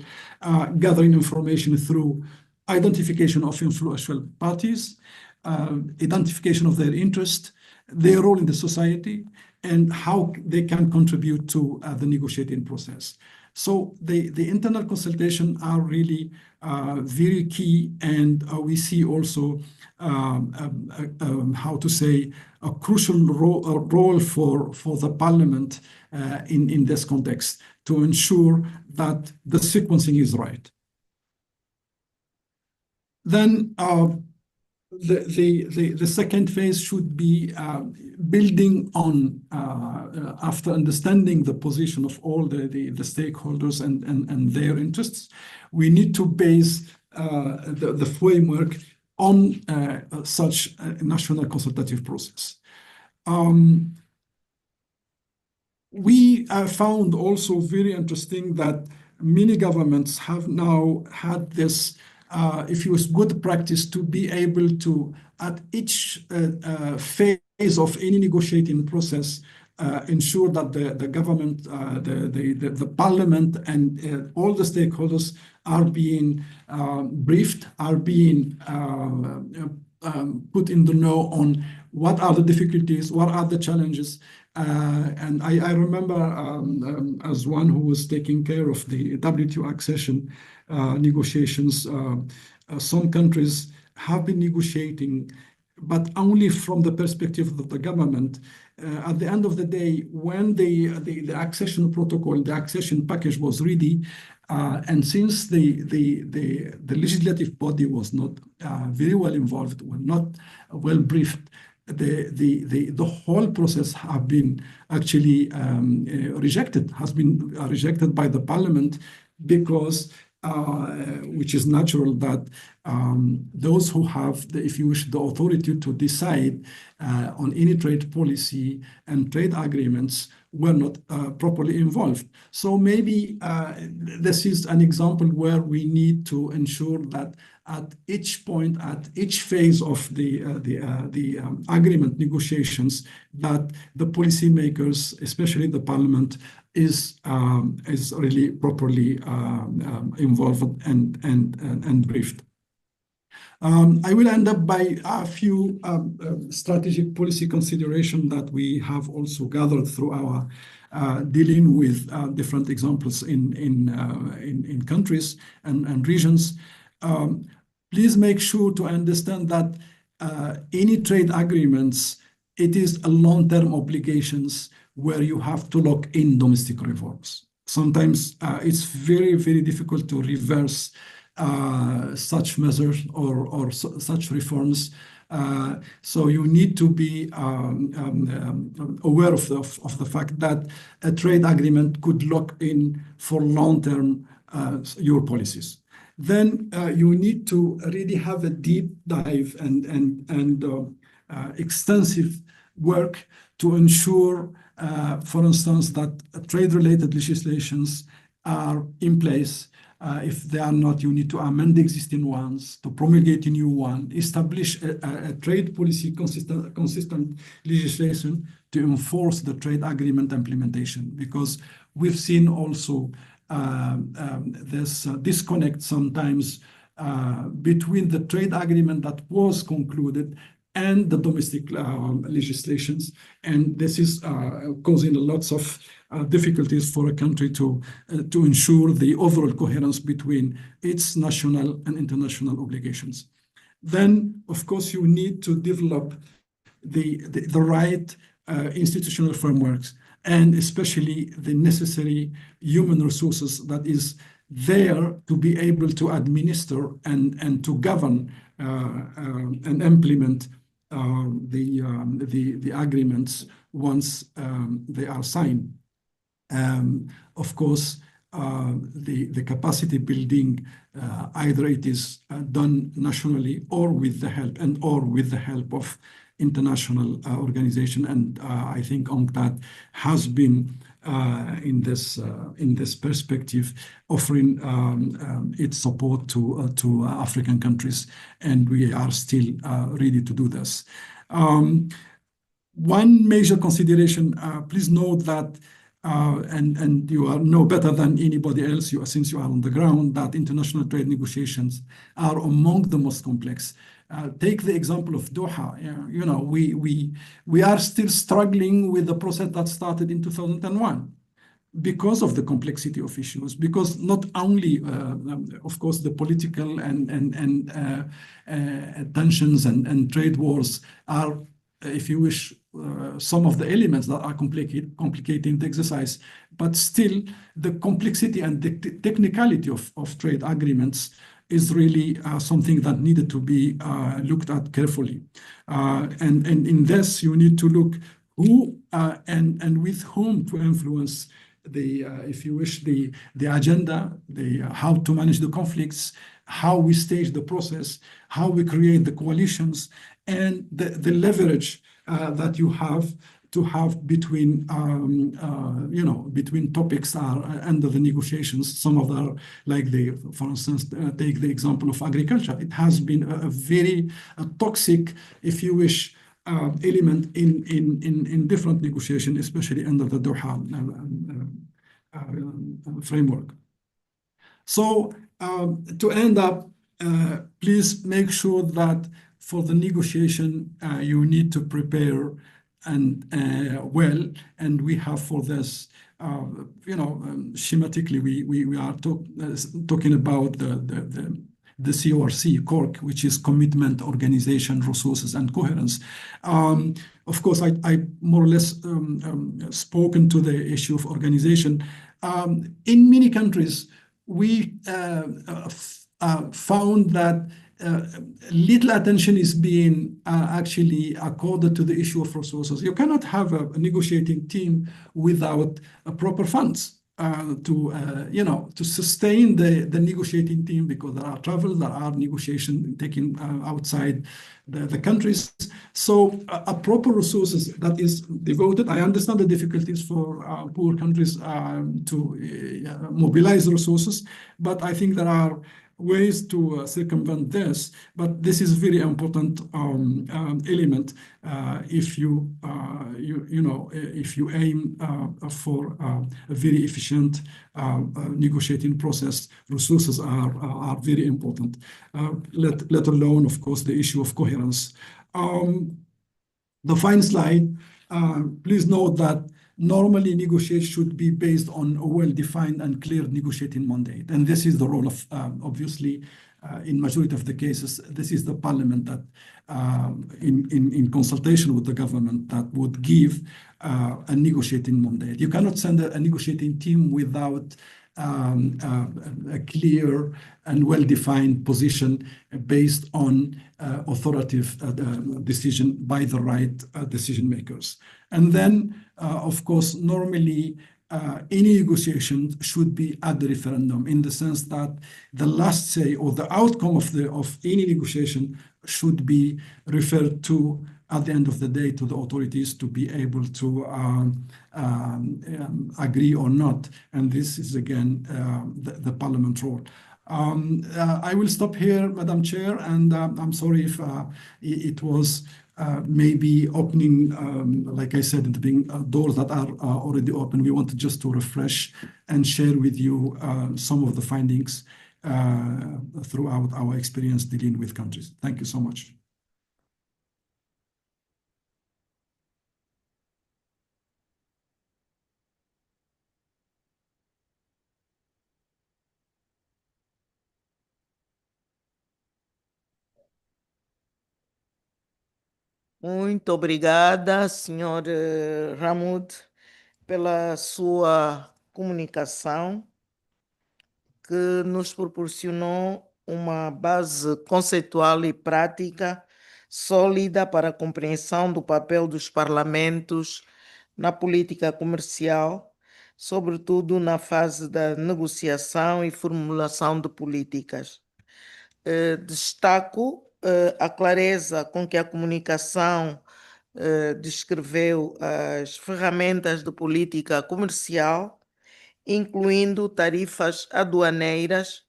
gathering information through identification of influential parties, identification of their interest, their role in the society, and how they can contribute to the negotiating process. So the internal consultation are really very key, and we see also how to say a crucial role for the parliament in this context to ensure that the sequencing is right. Then the second phase should be building on, after understanding the position of all the stakeholders and their interests, we need to base the framework on such a national consultative process. We found also very interesting that many governments have now had this if it was good practice to be able to, at each phase of any negotiating process, ensure that the government, the parliament, and all the stakeholders are being briefed, are being put in the know on what are the difficulties, what are the challenges. And I remember as one who was taking care of the WTO accession negotiations, some countries have been negotiating, but only from the perspective of the government. At the end of the day, when the accession protocol, the accession package was ready, and since the legislative body was not very well involved, were not well briefed, the whole process have been actually has been rejected by the parliament, because which is natural that those who have, if you wish, the authority to decide on any trade policy and trade agreements were not properly involved. So maybe this is an example where we need to ensure that at each point, at each phase of the agreement negotiations, that the policymakers, especially the parliament, is really properly involved and briefed. I will end up by a few strategic policy considerations that we have also gathered through our dealing with different examples in countries and regions. Please make sure to understand that any trade agreements, it is a long-term obligations where you have to lock in domestic reforms. Sometimes it's very, very difficult to reverse such measures or such reforms. So you need to be aware of the fact that a trade agreement could lock in for long-term your policies. Then you need to really have a deep dive and extensive work to ensure, for instance, that trade-related legislations are in place. If they are not, you need to amend the existing ones, to promulgate a new one, establish a trade policy consistent legislation to enforce the trade agreement implementation, because we've seen also this disconnect sometimes between the trade agreement that was concluded and the domestic legislations. And this is causing lots of difficulties for a country to ensure the overall coherence between its national and international obligations. Then, of course, you need to develop the right institutional frameworks, and especially the necessary human resources that is there to be able to administer and to govern and implement the agreements once they are signed. Of course, the capacity building, either it is done nationally or with the help of international organization, and I think UNCTAD has been in this perspective offering its support to African countries, and we are still ready to do this. One major consideration, please note that and you know better than anybody else, since you are on the ground, that international trade negotiations are among the most complex. Take the example of Doha. You know, we are still struggling with the process that started in 2001 because of the complexity of issues, because not only, of course, the political and tensions and trade wars are, if you wish, some of the elements that are complicating the exercise, but still the complexity and the technicality of trade agreements is really something that needed to be looked at carefully. And in this, you need to look who and with whom to influence the, if you wish, the agenda, how to manage the conflicts, how we stage the process, how we create the coalitions, and the leverage that you have to have between, between topics are under the negotiations. Some of them, like for instance, take the example of agriculture. It has been a very toxic, if you wish, element in different negotiations, especially under the Doha framework. So to end up, please make sure that for the negotiation, you need to prepare and well, and we have for this, schematically, we are talking about the CORC, CORC, which is Commitment, Organization, Resources, and Coherence. Of course, I more or less spoken to the issue of organization. In many countries, we found that little attention is being actually accorded to the issue of resources. You cannot have a negotiating team without proper funds to sustain the negotiating team, because there are travel, there are negotiations taken outside the countries. So a proper resources that is devoted. I understand the difficulties for poor countries to mobilize resources, but I think there are ways to circumvent this, but this is very important element if you if you aim for a very efficient negotiating process. Resources are very important. Let alone, of course, the issue of coherence. The final slide. Please note that normally negotiations should be based on a well-defined and clear negotiating mandate. And this is the role of, obviously, in majority of the cases, this is the parliament that, in consultation with the government, that would give a negotiating mandate. You cannot send a negotiating team without a clear and well-defined position based on authoritative decision by the right decision makers. And then, of course, normally any negotiation should be at the referendum, in the sense that the last say or the outcome of any negotiation should be referred to at the end of the day to the authorities to be able to agree or not. And this is again the parliament role. I will stop here, Madam Chair, and I'm sorry if it was maybe opening, like I said at the beginning, doors that are already open. We wanted just to refresh and share with you some of the findings throughout our experience dealing with countries. Thank you so much. Muito obrigada, Sr. Ramud, pela sua comunicação, que nos proporcionou uma base conceitual e prática sólida para a compreensão do papel dos parlamentos na política comercial, sobretudo na fase da negociação e formulação de políticas. Destaco a clareza com que a comunicação descreveu as ferramentas de política comercial, incluindo tarifas aduaneiras,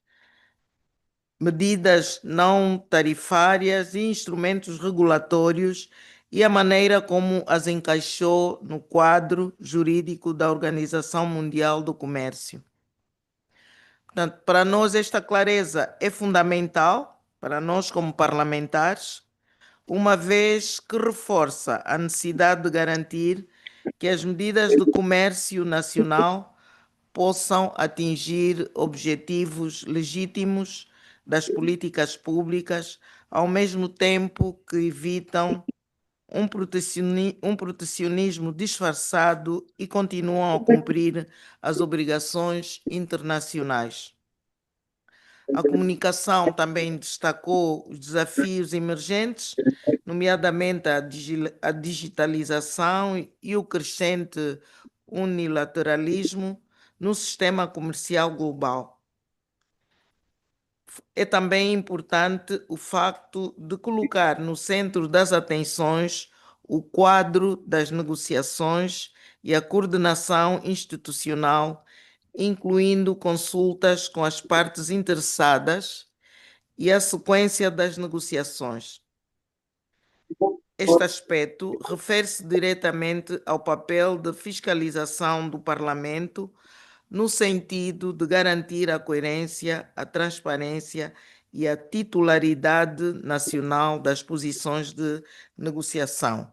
medidas não tarifárias e instrumentos regulatórios, e a maneira como as encaixou no quadro jurídico da Organização Mundial do Comércio. Portanto, para nós esta clareza é fundamental, para nós como parlamentares, uma vez que reforça a necessidade de garantir que as medidas de comércio nacional possam atingir objetivos legítimos das políticas públicas, ao mesmo tempo que evitam um protecionismo disfarçado e continuam a cumprir as obrigações internacionais. A comunicação também destacou os desafios emergentes, nomeadamente a digitalização e o crescente unilateralismo no sistema comercial global. É também importante o facto de colocar no centro das atenções o quadro das negociações e a coordenação institucional, incluindo consultas com as partes interessadas e a sequência das negociações. Este aspecto refere-se diretamente ao papel de fiscalização do Parlamento, no sentido de garantir a coerência, a transparência e a titularidade nacional das posições de negociação.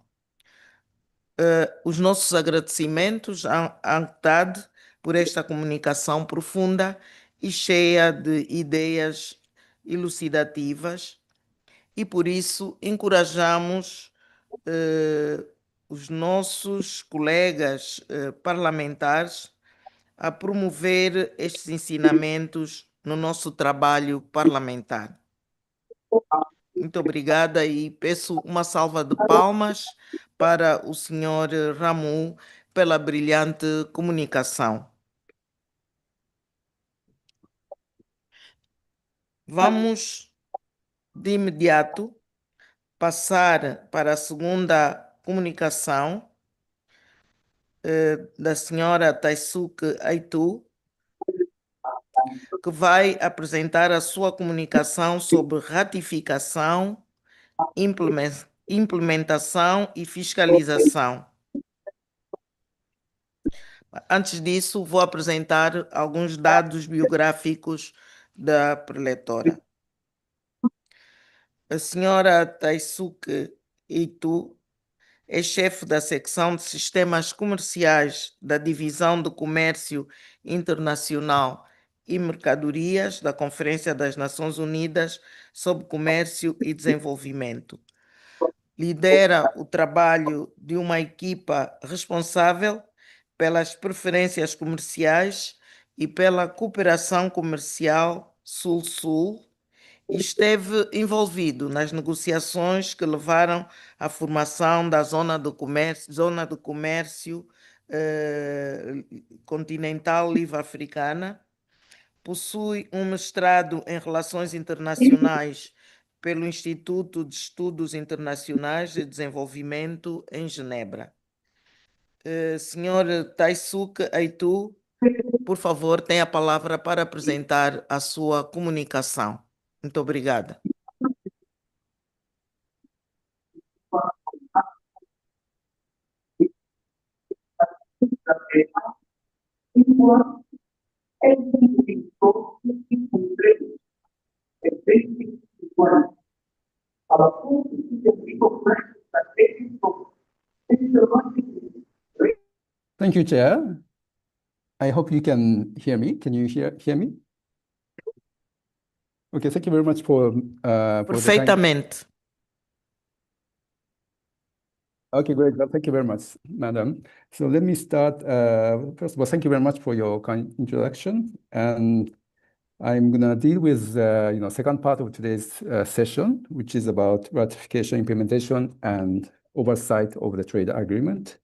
Os nossos agradecimentos à UNCTAD por esta comunicação profunda e cheia de ideias elucidativas, e por isso encorajamos os nossos colegas parlamentares a promover estes ensinamentos no nosso trabalho parlamentar. Muito obrigada e peço uma salva de palmas para o Sr. Ramu pela brilhante comunicação. Vamos de imediato passar para a segunda comunicação da senhora Taisuke Aitu, que vai apresentar a sua comunicação sobre ratificação, implementação e fiscalização. Antes disso, vou apresentar alguns dados biográficos da preletora. A senhora Taisuke Aitu é chefe da secção de sistemas comerciais da Divisão de Comércio Internacional e Mercadorias da Conferência das Nações Unidas sobre Comércio e Desenvolvimento. Lidera o trabalho de uma equipa responsável pelas preferências comerciais e pela cooperação comercial Sul-Sul, e esteve envolvido nas negociações que levaram à formação da Zona de Comércio continental livro-africana. Possui um mestrado em Relações Internacionais pelo Instituto de Estudos Internacionais de Desenvolvimento em Genebra. Senhor Taisuke Aitu, por favor, tenha a palavra para apresentar a sua comunicação. Muito obrigada. Thank you, Chair. I hope you can hear me. Can you hear me? Okay, thank you very much for the time. Perfeitamente. Okay, great. Well, thank you very much, Madam. So let me start. First of all, thank you very much for your kind introduction. And I'm going to deal with second part of today's session, which is about ratification, implementation, and oversight of the trade agreement.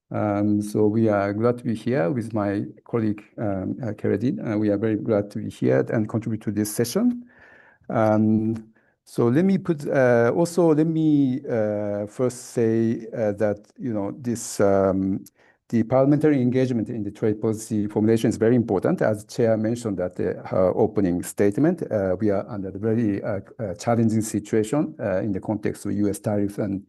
So we are glad to be here with my colleague, Keredin. We are very glad to be here and contribute to this session. So let me first say that this the parliamentary engagement in the trade policy formulation is very important. As Chair mentioned at her opening statement, we are under a very challenging situation in the context of U.S. tariffs and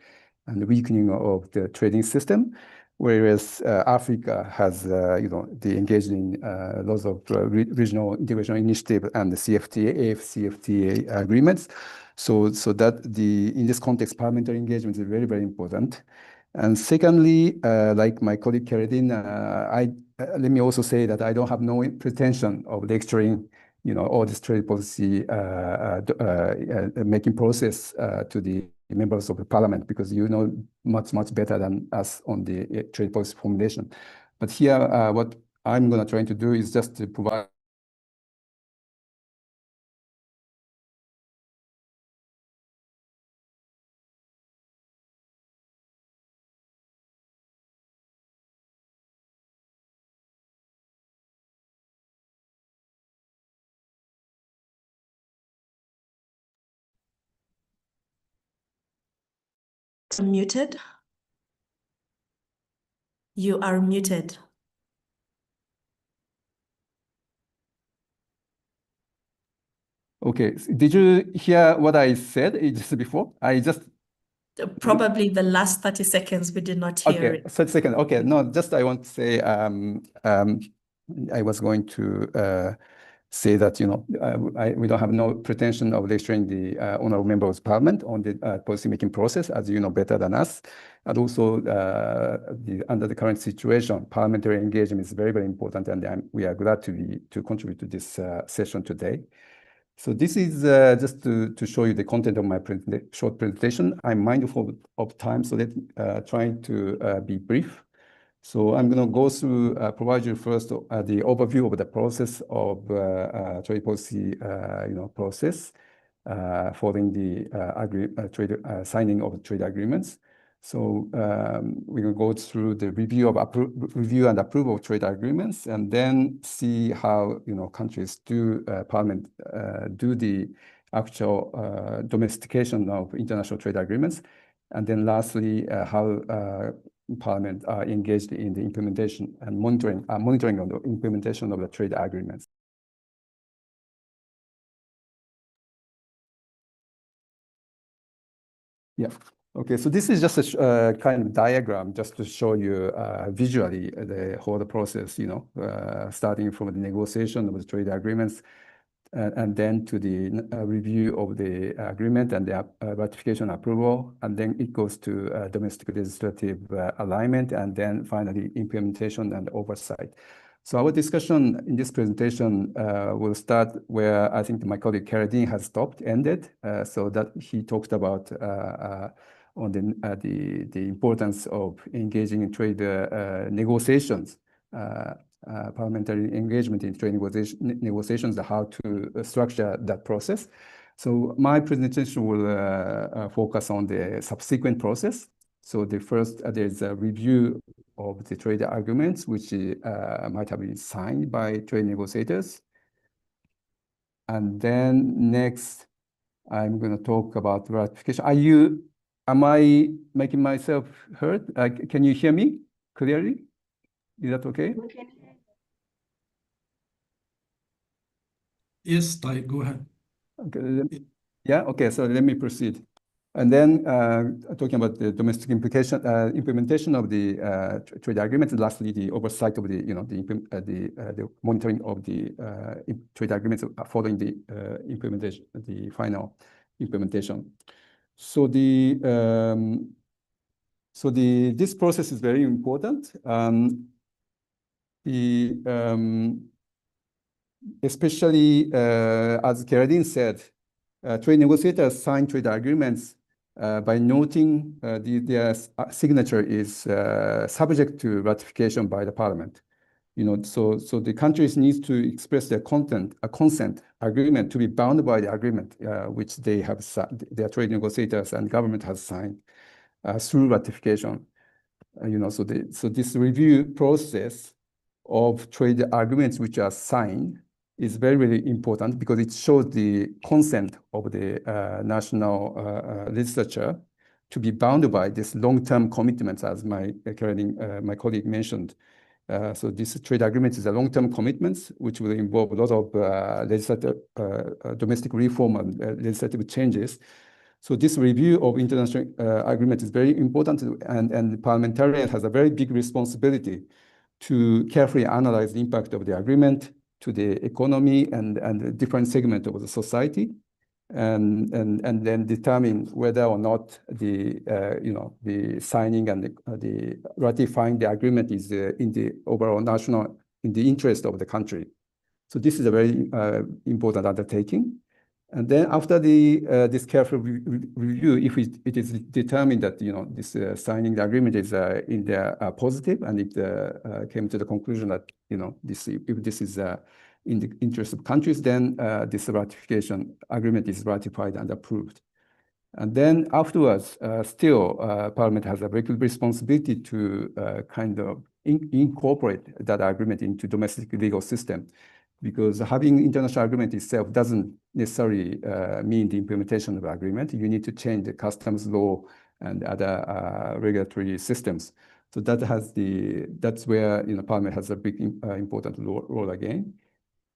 the weakening of the trading system. Whereas Africa has, the engaged in lots of regional integration initiative and the CFTA, AFCFTA agreements. So that in this context, parliamentary engagement is very, very important. And secondly, like my colleague Keredin, let me also say that I don't have no pretension of lecturing, all this trade policy making process to the members of the parliament, because you know much better than us on the trade policy formulation. But here, what I'm going to try to do is just to provide Muted. You are muted. Okay, did you hear what I said just before? Probably the last 30 seconds we did not hear it. 30 seconds. Okay, no, just I want to say I was going to say that we don't have no pretension of lecturing the honorable members of parliament on the policy making process, as you know better than us. And also under the current situation, parliamentary engagement is very, very important, and we are glad to contribute to this session today. So this is just to show you the content of my short presentation. I'm mindful of time, so let's try to be brief. So I'm going to go through, provide you first the overview of the process of trade policy, process following the signing of trade agreements. So we're going to go through the review and approval of trade agreements, and then see how countries parliament do the actual domestication of international trade agreements, and then lastly how Parliament are engaged in the implementation and monitoring of the implementation of the trade agreements. Yeah. Okay, so this is just a kind of diagram just to show you visually the whole process, starting from the negotiation of the trade agreements, and then to the review of the agreement and the ratification approval, and then it goes to domestic legislative alignment, and then finally implementation and oversight. So our discussion in this presentation will start where I think my colleague Keredin has ended. So that he talked about on the importance of engaging in trade negotiations. Parliamentary engagement in trade negotiations, how to structure that process. So my presentation will focus on the subsequent process. So the first, there's a review of the trade agreements, which might have been signed by trade negotiators. And then next, I'm going to talk about ratification. Am I making myself heard? Can you hear me clearly? Is that okay? We can hear Yes, Tai, go ahead. Okay. Yeah, okay, so let me proceed. And then talking about the domestic implementation of the trade agreement, and lastly, the oversight of the, the monitoring of the trade agreements following the implementation, the final implementation. So this process is very important. Especially as Geraldine said, trade negotiators sign trade agreements by noting their signature is subject to ratification by the parliament. So the countries need to express their consent agreement to be bound by the agreement which they have their trade negotiators and government has signed through ratification. So this review process of trade agreements which are signed is very, very important because it shows the consent of the national legislature to be bound by this long-term commitments, as my colleague mentioned. So this trade agreement is a long-term commitments which will involve a lot of legislative, domestic reform and legislative changes. So this review of international agreement is very important, and the parliamentarian has a very big responsibility to carefully analyze the impact of the agreement to the economy and the different segment of the society, and then determine whether or not the the signing and the ratifying the agreement is in the overall in the interest of the country. So this is a very important undertaking. And then after this careful review, if it is determined that this signing the agreement is in the positive, and if came to the conclusion that if this is in the interest of countries, then this ratification agreement is ratified and approved. And then afterwards, still, Parliament has a very good responsibility to kind of incorporate that agreement into domestic legal system, because having international agreement itself doesn't necessarily mean the implementation of the agreement. You need to change the customs law and other regulatory systems. So that's where Parliament has a big important role again.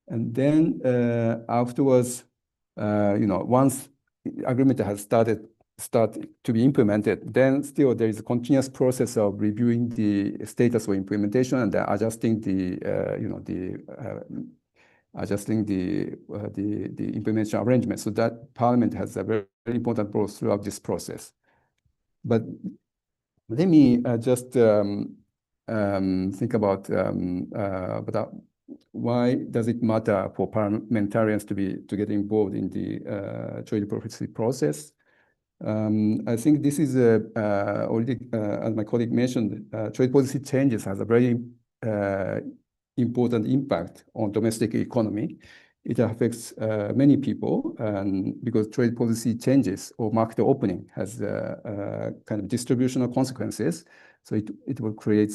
And then afterwards, once the agreement has started to be implemented, then still there is a continuous process of reviewing the status of implementation and adjusting the implementation arrangement. So that Parliament has a very, very important role throughout this process. But let me just think about why does it matter for parliamentarians to get involved in the trade policy process? I think this is already, as my colleague mentioned, trade policy changes has a very important impact on domestic economy. It affects many people, and because trade policy changes or market opening has kind of distributional consequences. So it will create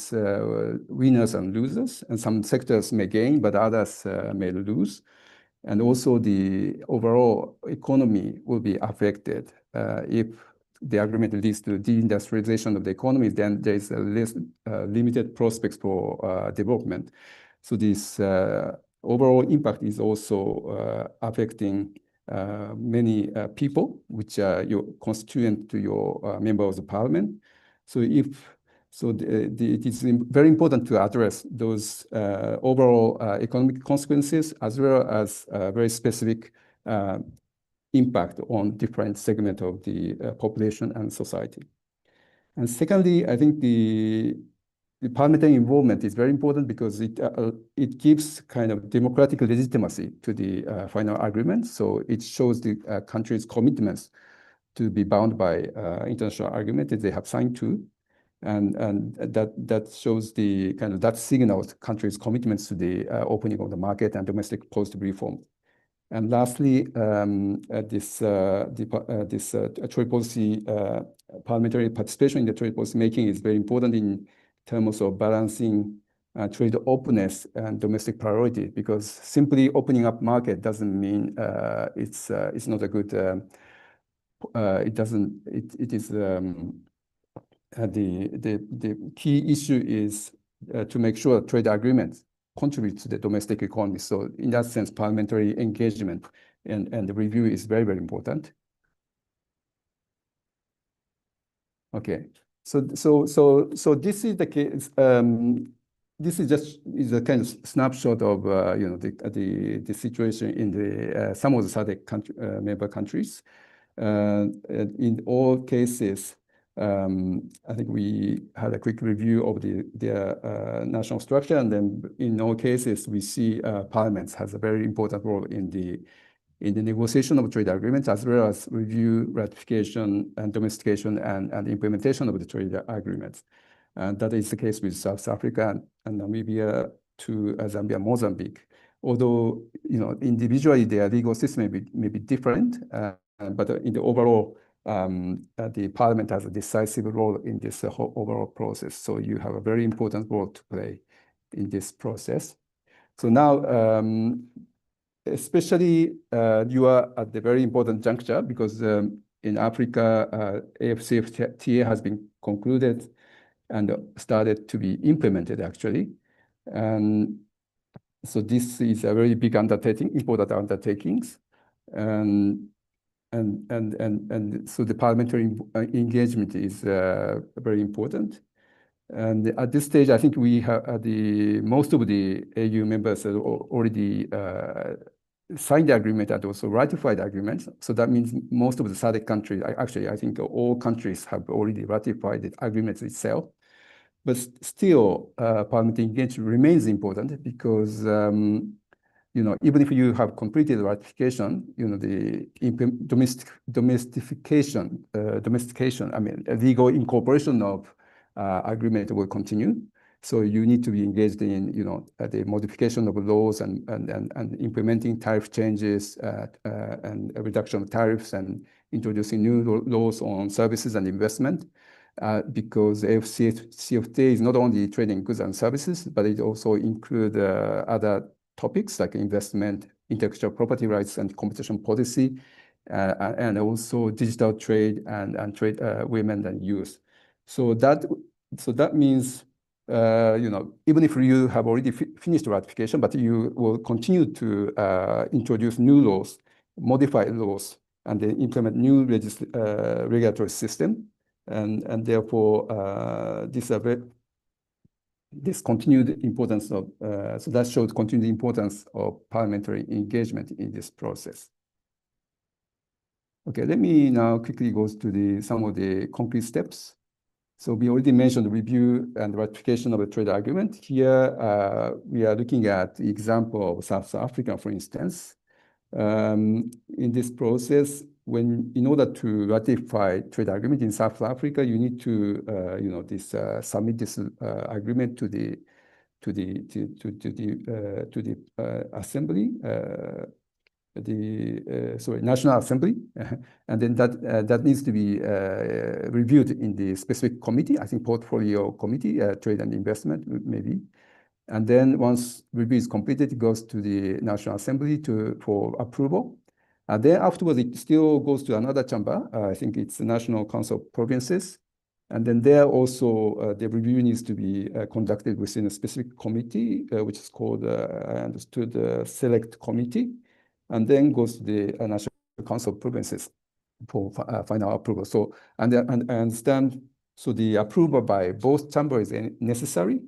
winners and losers, and some sectors may gain, but others may lose. And also the overall economy will be affected. If the agreement leads to deindustrialization of the economy, then there is a less limited prospects for development. So this overall impact is also affecting many people, which are your constituent to your member of the parliament. So it is very important to address those overall economic consequences, as well as very specific impact on different segments of the population and society. And secondly, I think the parliamentary involvement is very important because it gives kind of democratic legitimacy to the final agreement. So it shows the country's commitments to be bound by international agreement that they have signed to, and that shows the kind of that signals countries' commitments to the opening of the market and domestic policy reform. And lastly, this trade policy parliamentary participation in the trade policy making is very important in terms of balancing trade openness and domestic priority, because simply opening up market doesn't mean it's not a good. It is the key issue is to make sure trade agreements contribute to the domestic economy. So in that sense, parliamentary engagement and the review is very, very important. Okay, so this is the case. This is a kind of snapshot of the situation in the some of the SADC member countries. In all cases, I think we had a quick review of their national structure, and then in all cases we see parliaments has a very important role in the negotiation of trade agreements, as well as review, ratification, and domestication and implementation of the trade agreements. And that is the case with South Africa and Namibia to Zambia, Mozambique. Although individually their legal system may be different, but in the overall, the parliament has a decisive role in this whole overall process. So you have a very important role to play in this process. So now, especially you are at the very important juncture, because in Africa, AFCFTA has been concluded and started to be implemented actually. And so this is a very big undertaking, important undertakings. And so the parliamentary engagement is very important. And at this stage, I think we have most of the AU members have already signed the agreement and also ratified the agreement. So that means most of the SADC countries, actually, I think all countries have already ratified the agreement itself. But still, parliamentary engagement remains important because even if you have completed ratification, the domestication, I mean, legal incorporation of agreement will continue. So you need to be engaged in, the modification of laws and implementing tariff changes and a reduction of tariffs and introducing new laws on services and investment. Because AFCFTA is not only trading goods and services, but it also includes other topics like investment, intellectual property rights and competition policy, and also digital trade and trade women and youth. So that means even if you have already finished ratification, but you will continue to introduce new laws, modify laws, and then implement new regulatory system. And therefore, this continued importance of, so that shows continued importance of parliamentary engagement in this process. Okay, let me now quickly go to some of the concrete steps. So we already mentioned the review and ratification of the trade agreement. Here, we are looking at the example of South Africa, for instance. In this process, in order to ratify trade agreement in South Africa, you need to, submit this agreement to the assembly, National Assembly, and then that needs to be reviewed in the specific committee. I think portfolio committee, trade and investment, maybe. And then once review is completed, it goes to the National Assembly for approval. And then afterwards, it still goes to another chamber. I think it's the National Council of Provinces. And then there also, the review needs to be conducted within a specific committee, which is called, I understood, Select Committee, and then goes to the National Council of Provinces for final approval. So, and I understand, so the approval by both chambers is necessary.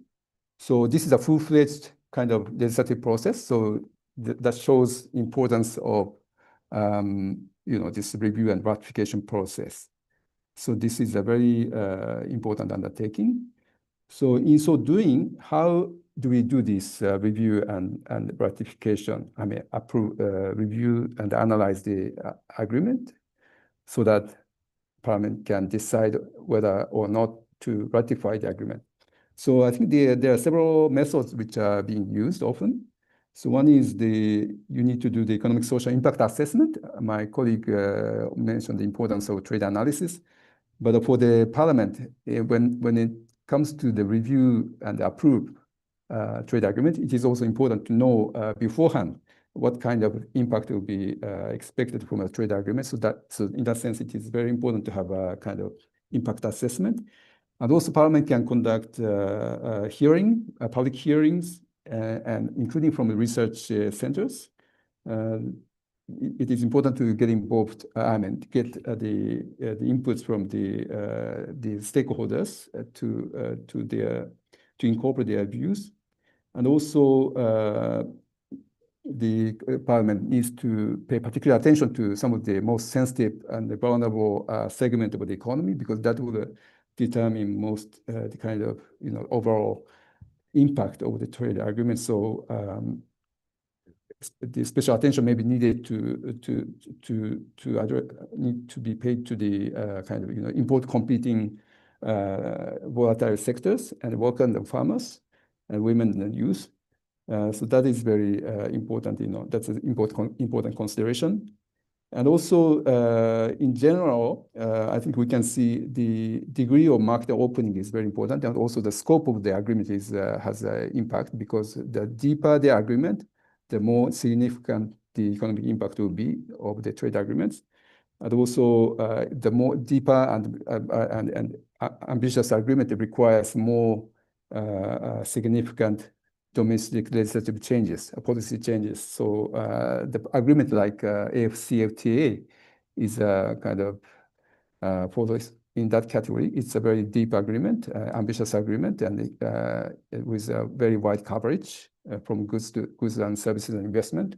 So this is a full-fledged kind of legislative process. So that shows importance of this review and ratification process. So this is a very important undertaking. So in so doing, how do we do this review and ratification? I mean, review and analyze the agreement so that Parliament can decide whether or not to ratify the agreement. So I think there are several methods which are being used often. So one is you need to do the economic social impact assessment. My colleague mentioned the importance of trade analysis. But for the Parliament, when comes to the review and approve trade agreement, it is also important to know beforehand what kind of impact will be expected from a trade agreement. So in that sense, it is very important to have a kind of impact assessment. And also Parliament can conduct public hearings, and including from the research centers. It is important to get involved, get the inputs from the stakeholders to incorporate their views. And also the Parliament needs to pay particular attention to some of the most sensitive and vulnerable segment of the economy, because that will determine most the kind of overall impact of the trade agreement. So the special attention may be needed need to be paid to the kind of import competing volatile sectors and workers and farmers and women and youth. So that is very important. That's an important consideration. And also, in general, I think we can see the degree of market opening is very important, and also the scope of the agreement has an impact, because the deeper the agreement, the more significant the economic impact will be of the trade agreements. And also, the more deeper and ambitious agreement, it requires more significant domestic legislative changes, policy changes. So the agreement like AFCFTA is kind of in that category. It's a very deep agreement, ambitious agreement, and with a very wide coverage from goods and services and investment.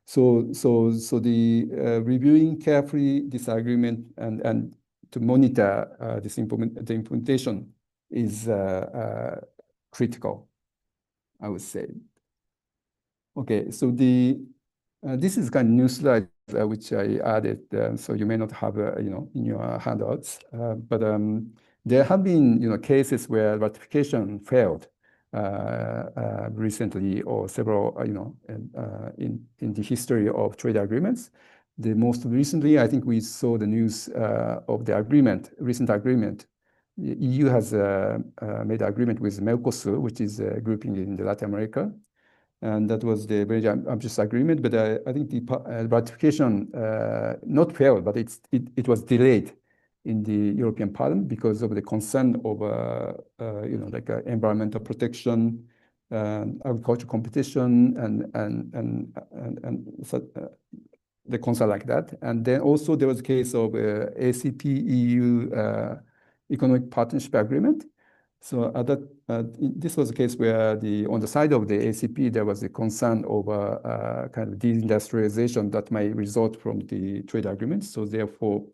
So the reviewing carefully this agreement and to monitor the implementation is critical, I would say. Okay, so this is kind of new slide which I added, so you may not have in your handouts, but there have been cases where ratification failed recently, or several in the history of trade agreements. The most recently, I think we saw the news of the recent agreement. The EU has made an agreement with Mercosur, which is a grouping in Latin America. And that was the very ambitious agreement, but I think the ratification not failed, but it was delayed in the European Parliament because of the concern over like environmental protection, agricultural competition, and the concern like that. And then also there was a case of ACP-EU Economic Partnership Agreement. So this was a case where on the side of the ACP, there was a concern over kind of deindustrialization that may result from the trade agreement. So therefore,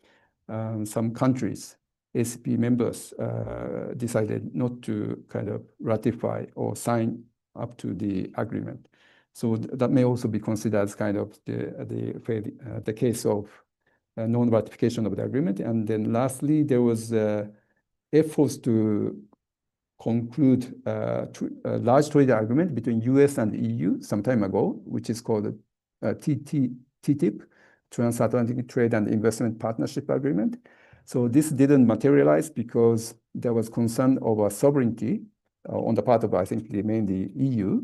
some countries, ACP members, decided not to kind of ratify or sign up to the agreement. So that may also be considered as kind of the case of non-ratification of the agreement. And then lastly, there was efforts to conclude a large trade agreement between US and EU some time ago, which is called TTIP, Transatlantic Trade and Investment Partnership Agreement. So this didn't materialize because there was concern over sovereignty on the part of, I think, mainly EU,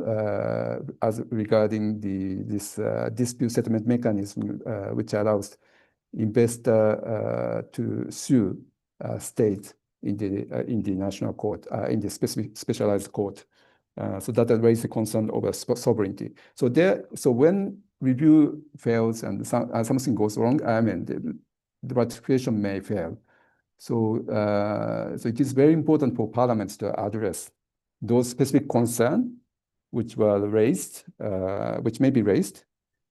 as regarding this dispute settlement mechanism, which allows investor to sue states in the national court, in the specialized court. So that raised the concern over sovereignty. So when review fails and something goes wrong, I mean, the ratification may fail. So it is very important for parliaments to address those specific concerns which may be raised,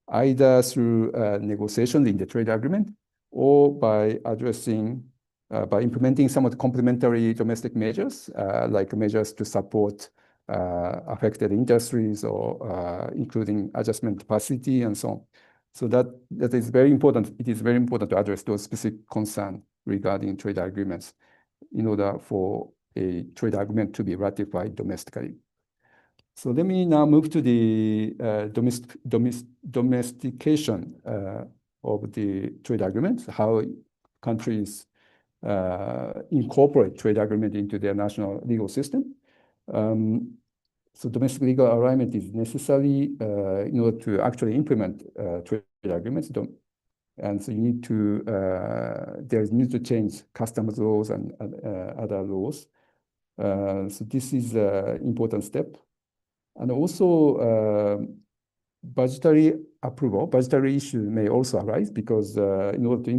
either through negotiations in the trade agreement or by implementing some of the complementary domestic measures, like measures to support affected industries or including adjustment capacity and so on. So that is very important. It is very important to address those specific concerns regarding trade agreements in order for a trade agreement to be ratified domestically. So let me now move to the domestication of the trade agreements, how countries incorporate trade agreement into their national legal system. So domestic legal alignment is necessary in order to actually implement trade agreements. And so you need to, there is need to change customs laws and other laws. So this is an important step. And also budgetary approval, budgetary issue may also arise because in order to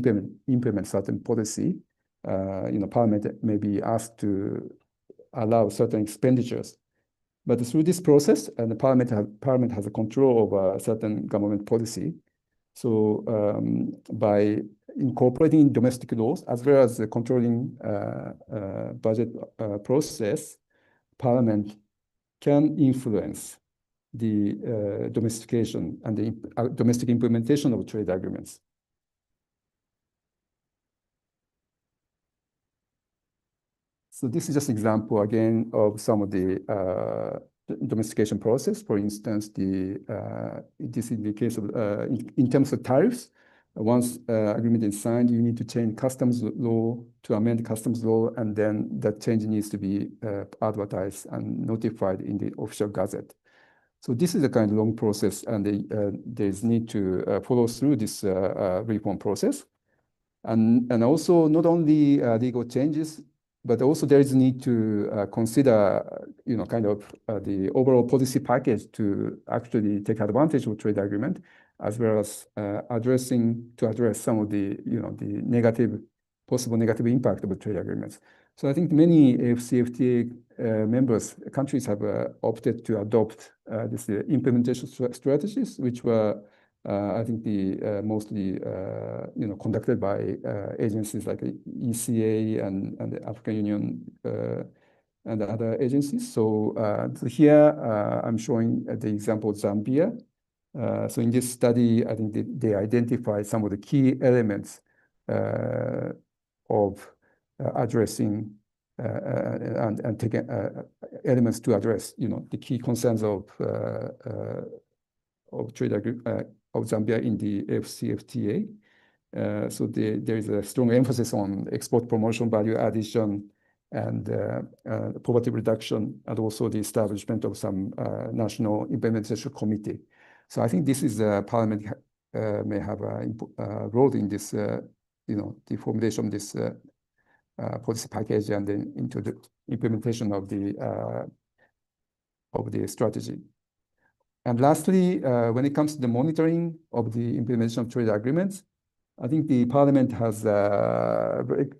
implement certain policy, Parliament may be asked to allow certain expenditures. But through this process, and the Parliament has a control over certain government policy. So by incorporating domestic laws as well as controlling budget process, Parliament can influence the domestication and the domestic implementation of trade agreements. So this is just an example again of some of the domestication process. For instance, this is the case of in terms of tariffs. Once agreement is signed, you need to change customs law to amend customs law, and then that change needs to be advertised and notified in the official gazette. So this is a kind of long process, and there's need to follow through this reform process. And also not only legal changes, but also there is a need to consider, kind of the overall policy package to actually take advantage of trade agreement, as well as address some of the, the possible negative impact of trade agreements. So I think many AFCFTA countries have opted to adopt this implementation strategies, which were I think mostly conducted by agencies like ECA and the African Union and the other agencies. So here I'm showing the example of Zambia. So in this study, I think they identify some of the key elements of addressing and taking elements to address, the key concerns of trade agreement of Zambia in the AFCFTA. So there is a strong emphasis on export promotion, value addition, and poverty reduction, and also the establishment of some national implementation committee. So I think this is Parliament may have a role in this, the formulation of this policy package and then into the implementation of the strategy. And lastly, when it comes to the monitoring of the implementation of trade agreements, I think the Parliament has very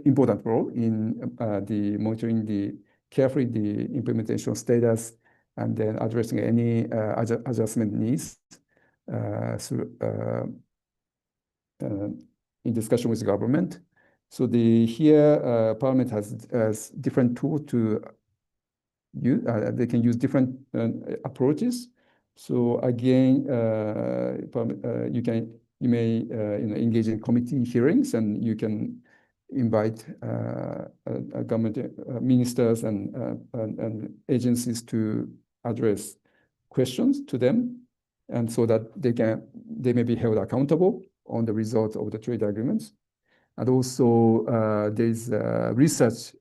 important role in the monitoring carefully the implementation status and then addressing any adjustment needs in discussion with the government. So here Parliament has different tools to use. They can use different approaches. So again, you may engage in committee hearings, and you can invite government ministers and agencies to address questions to them, and so that they may be held accountable on the results of the trade agreements. And also there's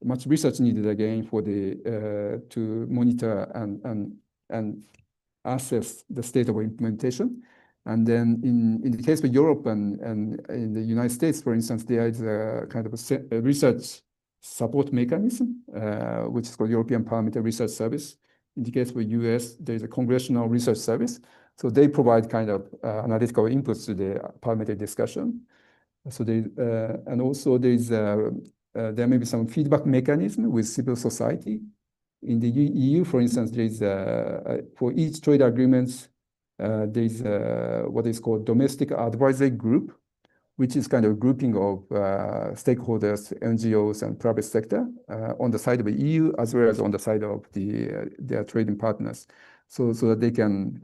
much research needed again for to monitor and assess the state of implementation. And then in the case of Europe and in the United States, for instance, there is a kind of a research support mechanism, which is called European Parliamentary Research Service. In the case of the US, there is a Congressional Research Service. So they provide kind of analytical inputs to the parliamentary discussion. So and also there may be some feedback mechanism with civil society. In the EU, for instance, there is for each trade agreements, there is what is called domestic advisory group, which is kind of a grouping of stakeholders, NGOs, and private sector on the side of the EU as well as on the side of their trading partners, so that they can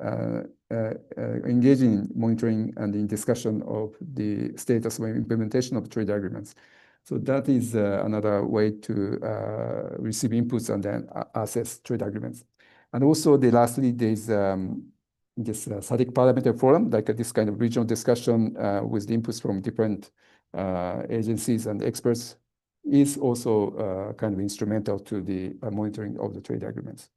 engage in monitoring and in discussion of the status of implementation of trade agreements. So that is another way to receive inputs and then assess trade agreements. And also, lastly, there's this SADC Parliamentary Forum, like this kind of regional discussion with the inputs from different agencies and experts is also kind of instrumental to the monitoring of the trade agreements.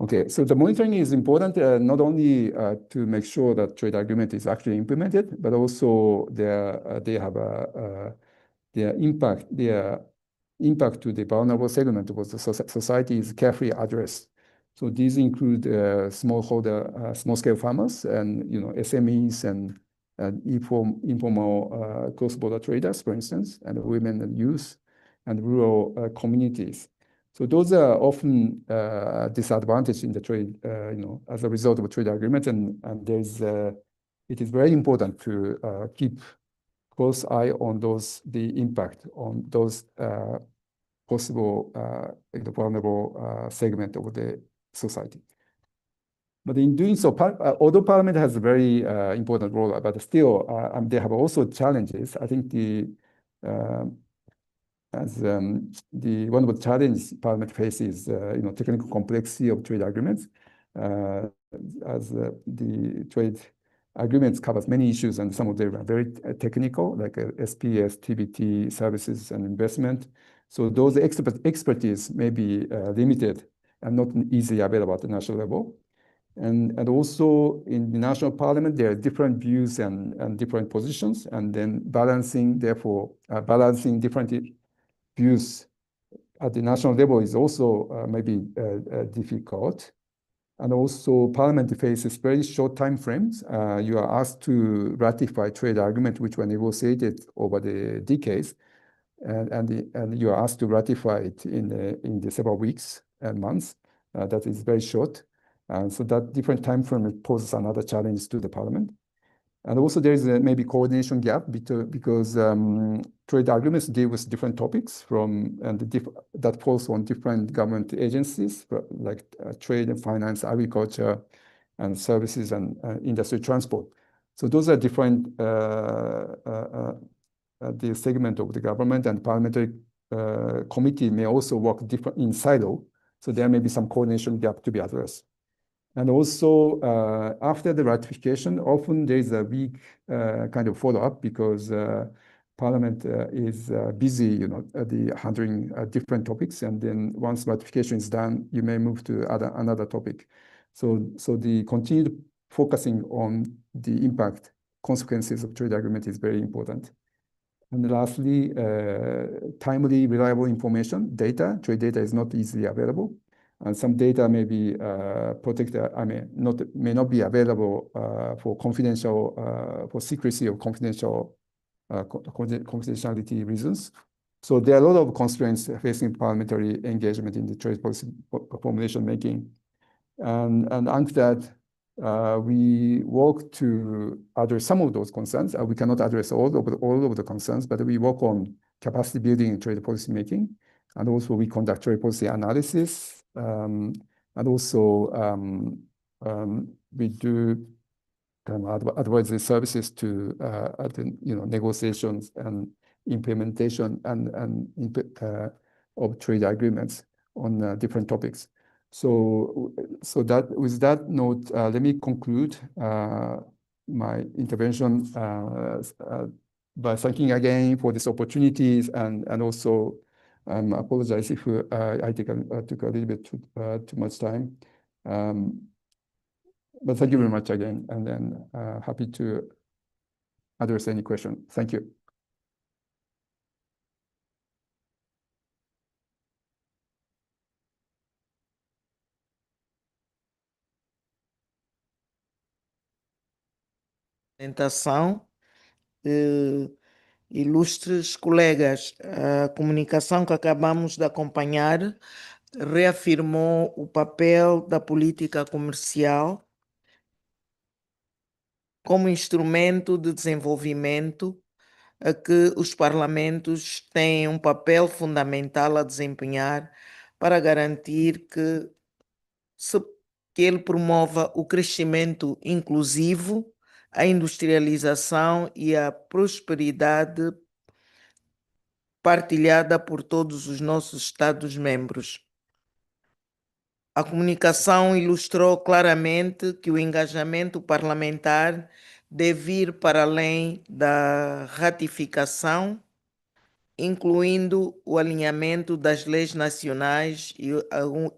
Okay, so the monitoring is important not only to make sure that trade agreement is actually implemented, but also they have their impact to the vulnerable segment of the society is carefully addressed. So these include small-scale farmers and SMEs and informal cross-border traders, for instance, and women and youth and rural communities. So those are often disadvantaged in the trade, as a result of a trade agreement, and it is very important to keep close eye on the impact on those possible vulnerable segment of the society. But in doing so, although Parliament has a very important role, but still they have also challenges. I think one of the challenges Parliament faces, technical complexity of trade agreements, as the trade agreements covers many issues, and some of them are very technical, like SPS, TBT, services, and investment. So those expertise may be limited and not easily available at the national level. And also in the national parliament, there are different views and different positions, and then balancing different views at the national level is also maybe difficult. And also Parliament faces very short time frames. You are asked to ratify trade agreements which were negotiated over the decades, and you are asked to ratify it in the several weeks and months. That is very short. So that different time frame poses another challenge to the Parliament. And also there is maybe coordination gap because trade agreements deal with different topics that falls on different government agencies, like trade and finance, agriculture, and services and industry transport. So those are different the segment of the government, and parliamentary committee may also work different in silo. So there may be some coordination gap to be addressed. And also, after the ratification, often there is a weak kind of follow-up because Parliament is busy, handling different topics. And then once ratification is done, you may move to another topic. So the continued focusing on the impact consequences of trade agreement is very important. And lastly, timely, reliable information, trade data is not easily available. And some data may be protected, may not be available for secrecy or confidentiality reasons. So there are a lot of constraints facing parliamentary engagement in the trade policy formulation making. And UNCTAD, we work to address some of those concerns. We cannot address all of the concerns, but we work on capacity building in trade policy making. And also we conduct trade policy analysis. And also we do advisory services to negotiations and implementation of trade agreements on different topics. So that with that note, let me conclude my intervention by thanking again for these opportunities and also apologize if I took a little bit too much time. But thank you very much again, and then happy to address any question. Thank you. Apresentação. Ilustres colegas, a comunicação que acabamos de acompanhar reafirmou o papel da política comercial como instrumento de desenvolvimento a que os parlamentos têm um papel fundamental a desempenhar para garantir que ele promova o crescimento inclusivo, a industrialização e a prosperidade partilhada por todos os nossos Estados-membros. A comunicação ilustrou claramente que o engajamento parlamentar deve ir para além da ratificação, incluindo o alinhamento das leis nacionais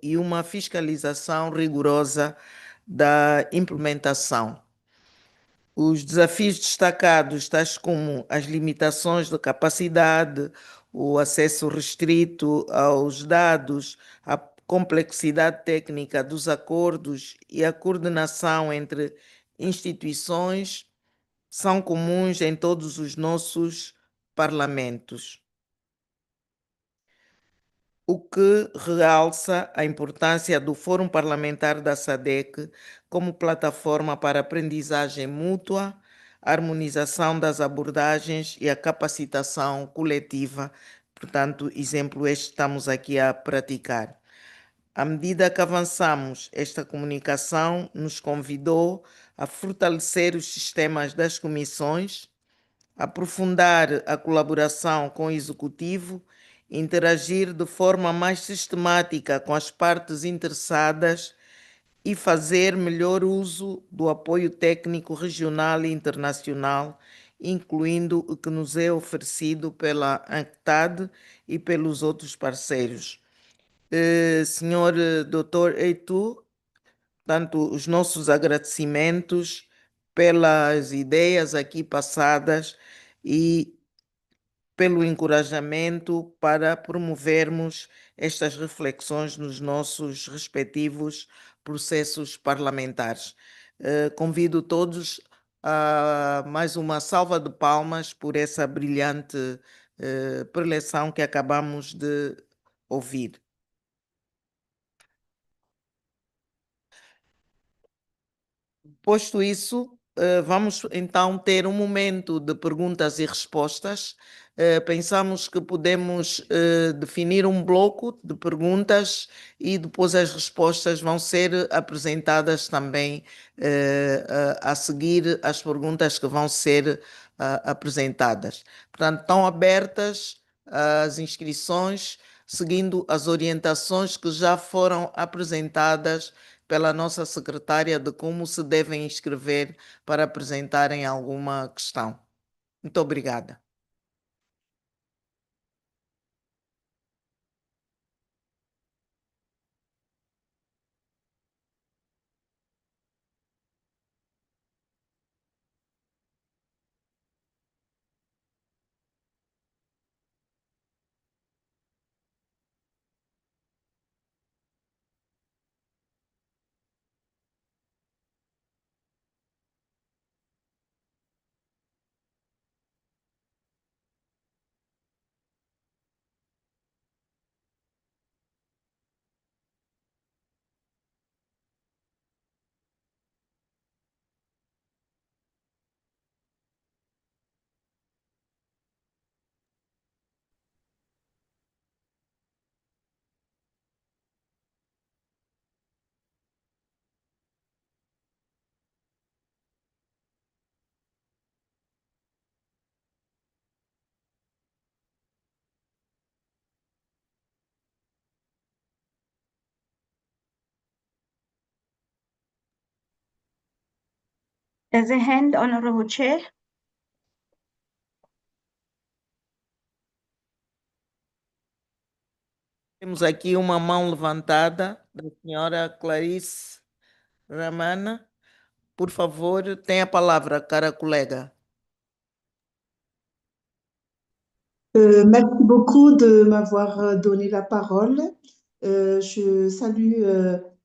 e uma fiscalização rigorosa da implementação. Os desafios destacados, tais como as limitações de capacidade, o acesso restrito aos dados, a complexidade técnica dos acordos e a coordenação entre instituições, são comuns em todos os nossos parlamentos, o que realça a importância do Fórum Parlamentar da SADC como plataforma para aprendizagem mútua, harmonização das abordagens e a capacitação coletiva. Portanto, exemplo este estamos aqui a praticar. À medida que avançamos, esta comunicação nos convidou a fortalecer os sistemas das comissões, aprofundar a colaboração com o Executivo, interagir de forma mais sistemática com as partes interessadas e fazer melhor uso do apoio técnico regional e internacional, incluindo o que nos é oferecido pela UNCTAD e pelos outros parceiros. Senhor Dr. Eitu, tanto os nossos agradecimentos pelas ideias aqui passadas e pelo encorajamento para promovermos estas reflexões nos nossos respectivos processos parlamentares. Convido todos a mais uma salva de palmas por essa brilhante preleção que acabamos de ouvir. Posto isso, vamos então ter um momento de perguntas e respostas. Pensamos que podemos definir um bloco de perguntas e depois as respostas vão ser apresentadas também a seguir as perguntas que vão ser apresentadas. Portanto, estão abertas as inscrições, seguindo as orientações que já foram apresentadas pela nossa secretária de como se devem inscrever para apresentarem alguma questão. Muito obrigada. There's a hand, Honorable Chair. Temos aqui uma mão levantada da senhora Clarice Ramana. Por favor, tenha a palavra, cara colega. Merci beaucoup de m'avoir donné la parole. Je salue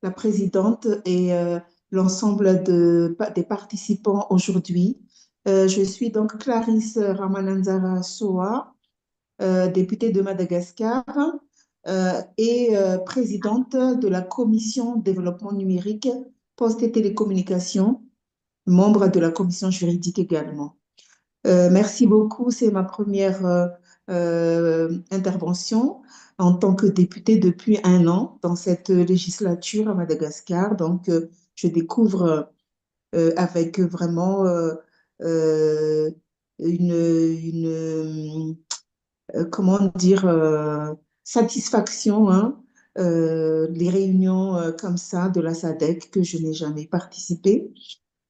la présidente et l'ensemble des participants aujourd'hui. Je suis donc Clarisse Ramananzara Soa, députée de Madagascar et présidente de la commission développement numérique, poste et télécommunications, membre de la commission juridique également. Merci beaucoup, c'est ma première intervention en tant que députée depuis 1 an dans cette législature à Madagascar. Donc, je découvre avec vraiment comment dire, satisfaction, hein, les réunions comme ça de la SADC que je n'ai jamais participé.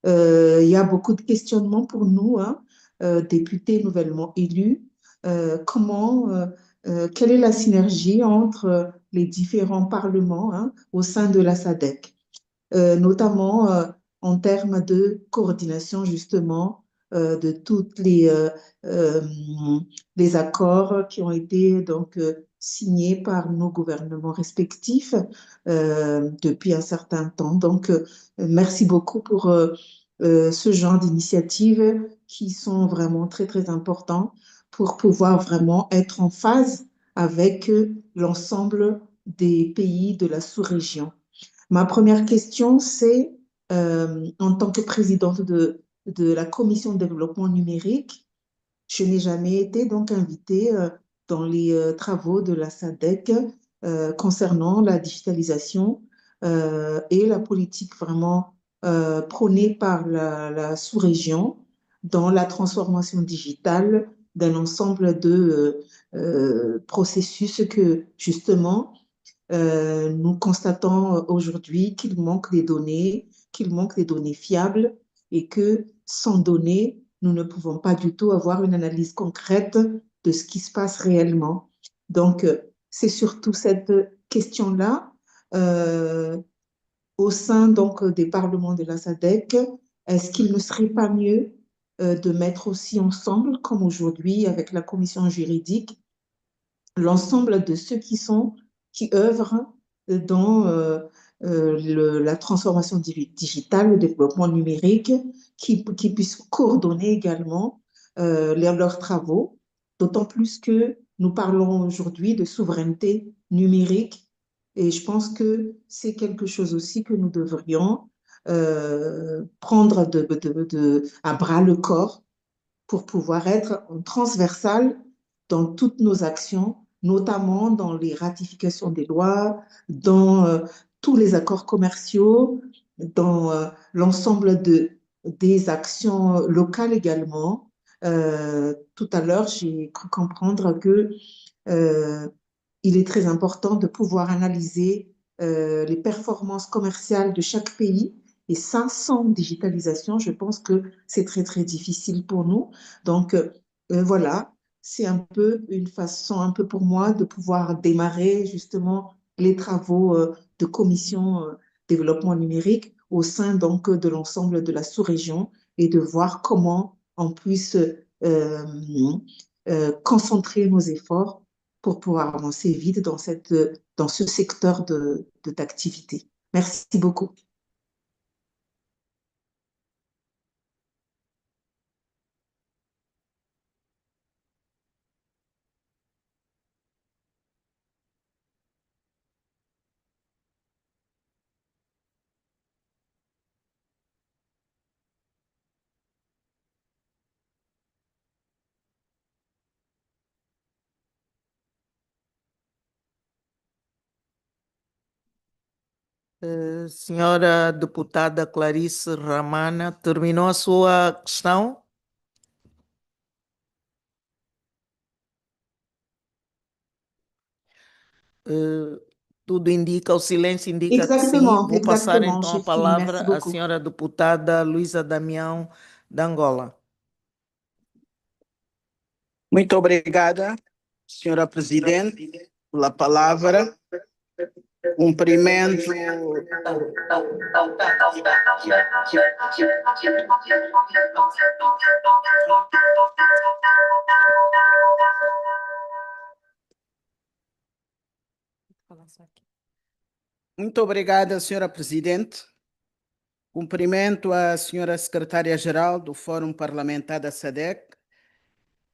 Il y a beaucoup de questionnements pour nous, hein, députés nouvellement élus. Quelle est la synergie entre les différents parlements, hein, au sein de la SADC? Notamment en termes de coordination justement de toutes euh, les accords qui ont été donc signés par nos gouvernements respectifs depuis un certain temps. Donc, merci beaucoup pour ce genre d'initiatives qui sont vraiment très, très importants pour pouvoir vraiment être en phase avec l'ensemble des pays de la sous-région. Ma première question, c'est en tant que présidente de la commission de développement numérique, je n'ai jamais été donc invitée dans les travaux de la SADC concernant la digitalisation et la politique vraiment prônée par la sous-région dans la transformation digitale d'un ensemble de processus que justement nous constatons aujourd'hui qu'il manque des données fiables et que sans données, nous ne pouvons pas du tout avoir une analyse concrète de ce qui se passe réellement. Donc, c'est surtout cette question-là au sein donc des parlements de la SADC. Est-ce qu'il ne serait pas mieux de mettre aussi ensemble, comme aujourd'hui avec la commission juridique, l'ensemble de ceux qui œuvrent dans la transformation digitale, le développement numérique, qui puissent coordonner également leurs travaux, d'autant plus que nous parlons aujourd'hui de souveraineté numérique et je pense que c'est quelque chose aussi que nous devrions prendre à bras le corps pour pouvoir être transversal dans toutes nos actions, notamment dans les ratifications des lois, dans tous les accords commerciaux, dans l'ensemble des actions locales également. Tout à l'heure, j'ai cru comprendre que il est très important de pouvoir analyser les performances commerciales de chaque pays. Et ça, sans digitalisation, je pense que c'est très, très difficile pour nous. Donc, voilà, c'est un peu une façon, un peu pour moi, de pouvoir démarrer justement les travaux de commission développement numérique au sein donc de l'ensemble de la sous-région et de voir comment on puisse concentrer nos efforts pour pouvoir avancer vite dans ce secteur d'activité. Merci beaucoup. Senhora deputada Clarice Ramana, terminou a sua questão? Tudo indica, o silêncio indica que sim. Exactement, Vou passar exactement, então a j'ai fini. Merci palavra à beaucoup. senhora deputada Luísa Damião, de Angola. Muito obrigada, senhora Presidente, pela palavra. Cumprimento. Muito obrigada, senhora Presidente. Cumprimento a senhora Secretária-Geral do Fórum Parlamentar da SADC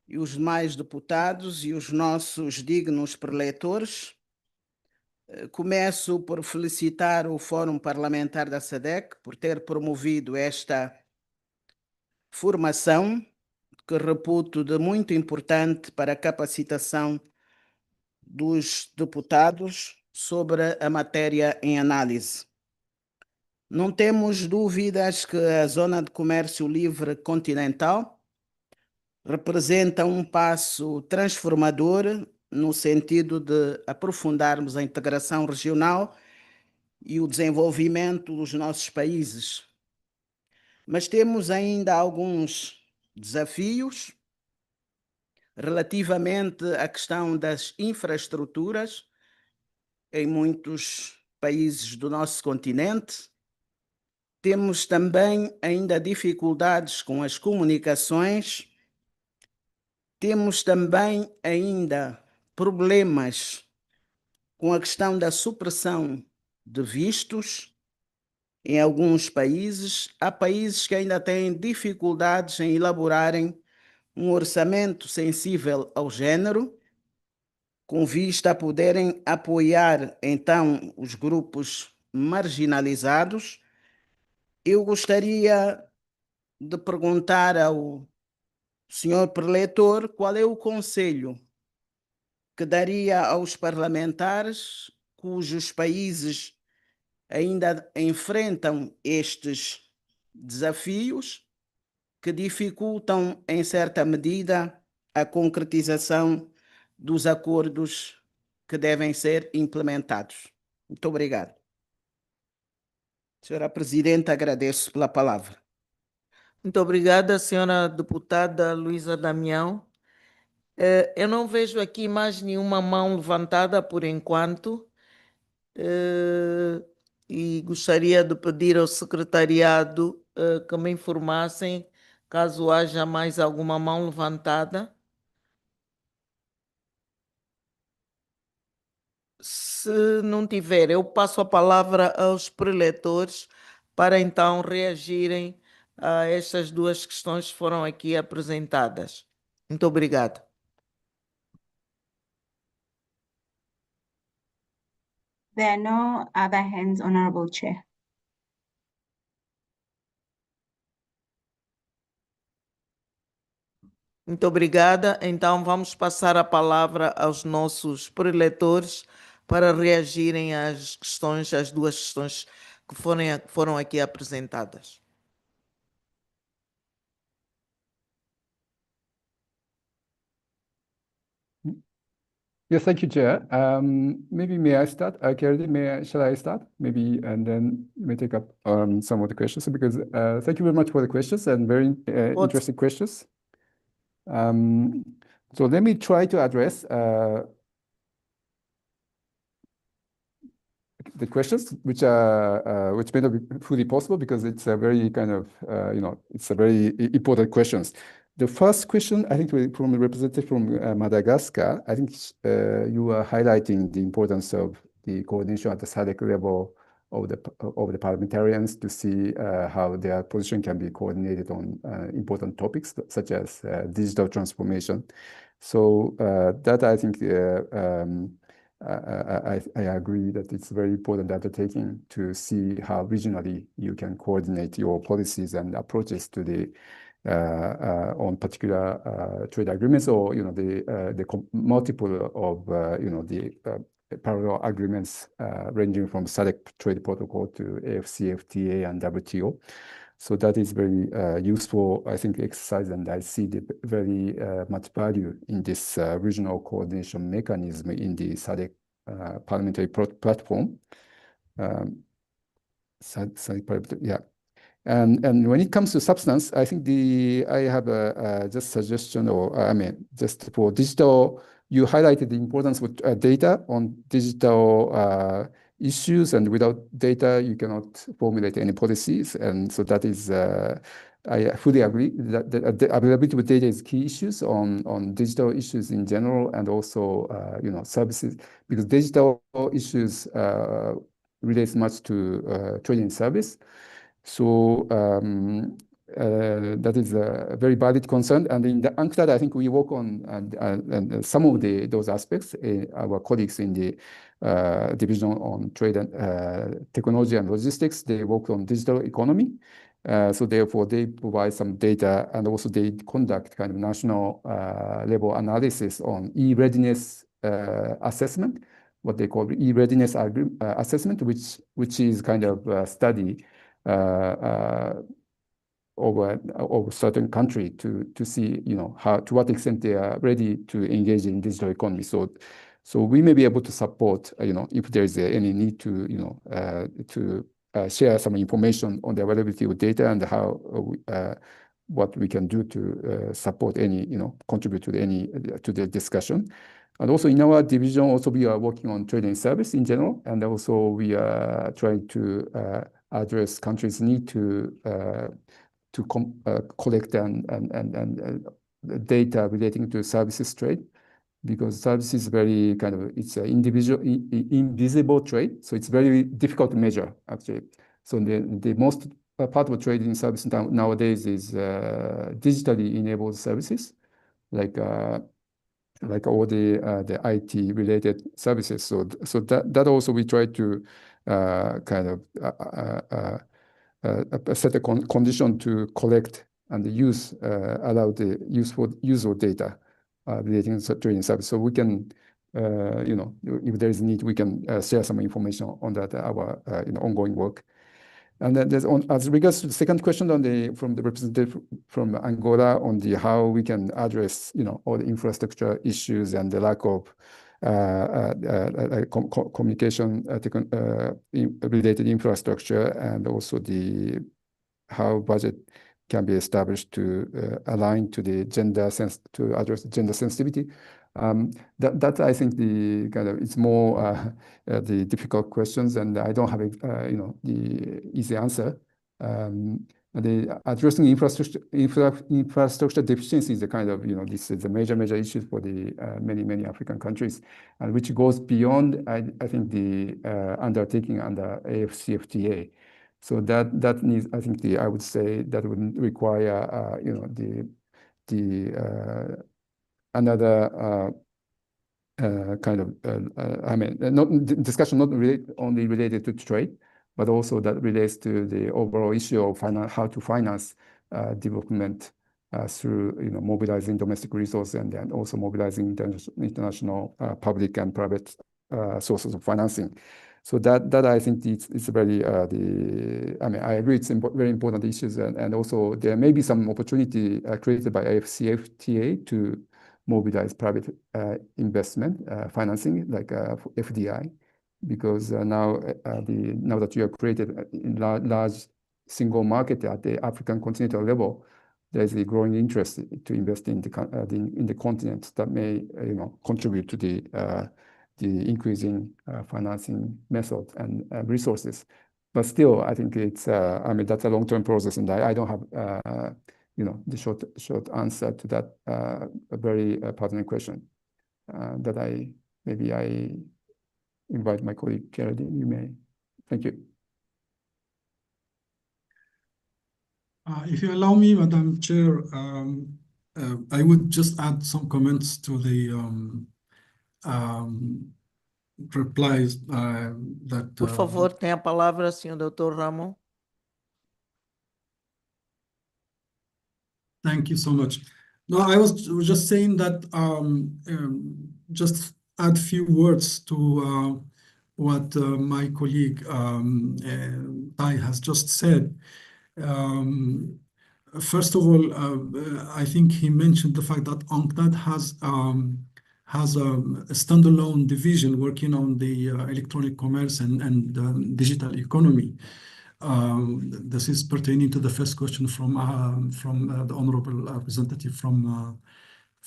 e os demais deputados e os nossos dignos preletores. Começo por felicitar o Fórum Parlamentar da SADC por ter promovido esta formação, que reputo de muito importante para a capacitação dos deputados sobre a matéria em análise. Não temos dúvidas que a Zona de Comércio Livre Continental representa um passo transformador no sentido de aprofundarmos a integração regional e o desenvolvimento dos nossos países. Mas temos ainda alguns desafios relativamente à questão das infraestruturas em muitos países do nosso continente. Temos também ainda dificuldades com as comunicações. Temos também ainda problemas com a questão da supressão de vistos em alguns países. Há países que ainda têm dificuldades em elaborarem um orçamento sensível ao género, com vista a poderem apoiar, então, os grupos marginalizados. Eu gostaria de perguntar ao senhor preletor qual é o conselho que daria aos parlamentares cujos países ainda enfrentam estes desafios que dificultam, em certa medida, a concretização dos acordos que devem ser implementados. Muito obrigado. Senhora Presidente, agradeço pela palavra. Muito obrigada, senhora deputada Luísa Damião. Eu não vejo aqui mais nenhuma mão levantada por enquanto. E gostaria de pedir ao secretariado que me informassem caso haja mais alguma mão levantada. Se não tiver, eu passo a palavra aos preletores para então reagirem a estas duas questões que foram aqui apresentadas. Muito obrigado. There are no other hands, Honorable Chair. Muito obrigada. Então, vamos passar a palavra aos nossos preletores para reagirem às questões, às duas questões que foram aqui apresentadas. Yes, thank you, Chair. Maybe may I start? Kerry, shall I start? Maybe, and then you may take up some of the questions, because thank you very much for the questions and very interesting questions. So let me try to address the questions, which may not be fully possible because it's a very kind of, it's a very important questions. The first question, I think, from the representative from Madagascar, I think you are highlighting the importance of the coordination at the SADC level of the parliamentarians to see how their position can be coordinated on important topics such as digital transformation. So that I think I agree that it's very important undertaking to see how regionally you can coordinate your policies and approaches to the on particular trade agreements, or the multiple of the parallel agreements ranging from SADC trade protocol to AFCFTA and WTO. So that is very useful, I think, exercise, and I see the very much value in this regional coordination mechanism in the SADC parliamentary platform. Yeah. And when it comes to substance, I think I have a just suggestion, or I mean, just for digital, you highlighted the importance of data on digital issues, and without data, you cannot formulate any policies. And so that is, I fully agree that the availability of data is key issues on digital issues in general, and also, services, because digital issues relates much to trade and service. So that is a very valid concern. And in the UNCTAD, I think we work on some of those aspects. Our colleagues in the division on trade and technology and logistics, they work on digital economy. So therefore, they provide some data, and also they conduct kind of national level analysis on e-readiness assessment, what they call e-readiness assessment, which is kind of a study over certain country to see, how, to what extent they are ready to engage in digital economy. So we may be able to support, if there is any need to, to share some information on the availability of data and how what we can do to support any, contribute to the discussion. And also in our division, also we are working on trading service in general, and also we are trying to address countries' need to collect and data relating to services trade, because service is very kind of, it's an invisible trade, so it's very difficult to measure actually. So the most part of trading service nowadays is digitally enabled services, like all the IT related services. So that also we try to kind of set a condition to collect and use, allow the use of data relating to trading service. So we can, if there is need, we can share some information on that, our ongoing work. And then as regards to the second question from the representative from Angola on how we can address, all the infrastructure issues and the lack of communication related infrastructure, and also how budget can be established to align to the to address gender sensitivity. That I think it's more the difficult questions, and I don't have the easy answer. Addressing infrastructure deficiency is a kind of, this is a major issue for the many African countries, and which goes beyond, I think, the undertaking under AFCFTA. So that needs, I think, I would say that would require, another kind of, discussion not only related to trade, but also that relates to the overall issue of how to finance development through, mobilizing domestic resources and then also mobilizing international public and private sources of financing. So that I think it's very I agree it's very important issues, and also there may be some opportunity created by AFCFTA to mobilize private investment financing, like FDI, because now that you have created a large single market at the African continental level, there is a growing interest to invest in the continent that may contribute to the increasing financing method and resources. But still, I think it's that's a long-term process, and I don't have the short answer to that a very pertinent question. That I invite my colleague Geraldine. You may. Thank you. If you allow me, Madam Chair, I would just add some comments to the replies that. Por favor, tem a palavra, Sr. Dr. Ramon. Thank you so much. No, I was just saying that just add few words to what my colleague Tai has just said. First of all, I think he mentioned the fact that UNCTAD has a standalone division working on the electronic commerce and digital economy. This is pertaining to the first question from the honorable representative from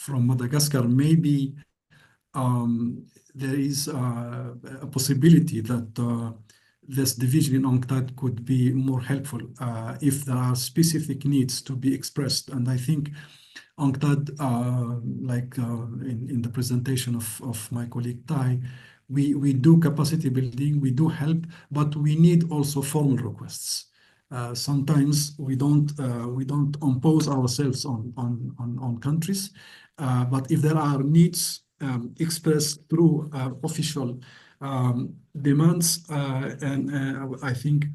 Madagascar. Maybe there is a possibility that this division in UNCTAD could be more helpful if there are specific needs to be expressed. And I think UNCTAD, like in the presentation of my colleague Tai, we do capacity building, we do help, but we need also formal requests. Sometimes we don't impose ourselves on countries, but if there are needs expressed through official demands, and I think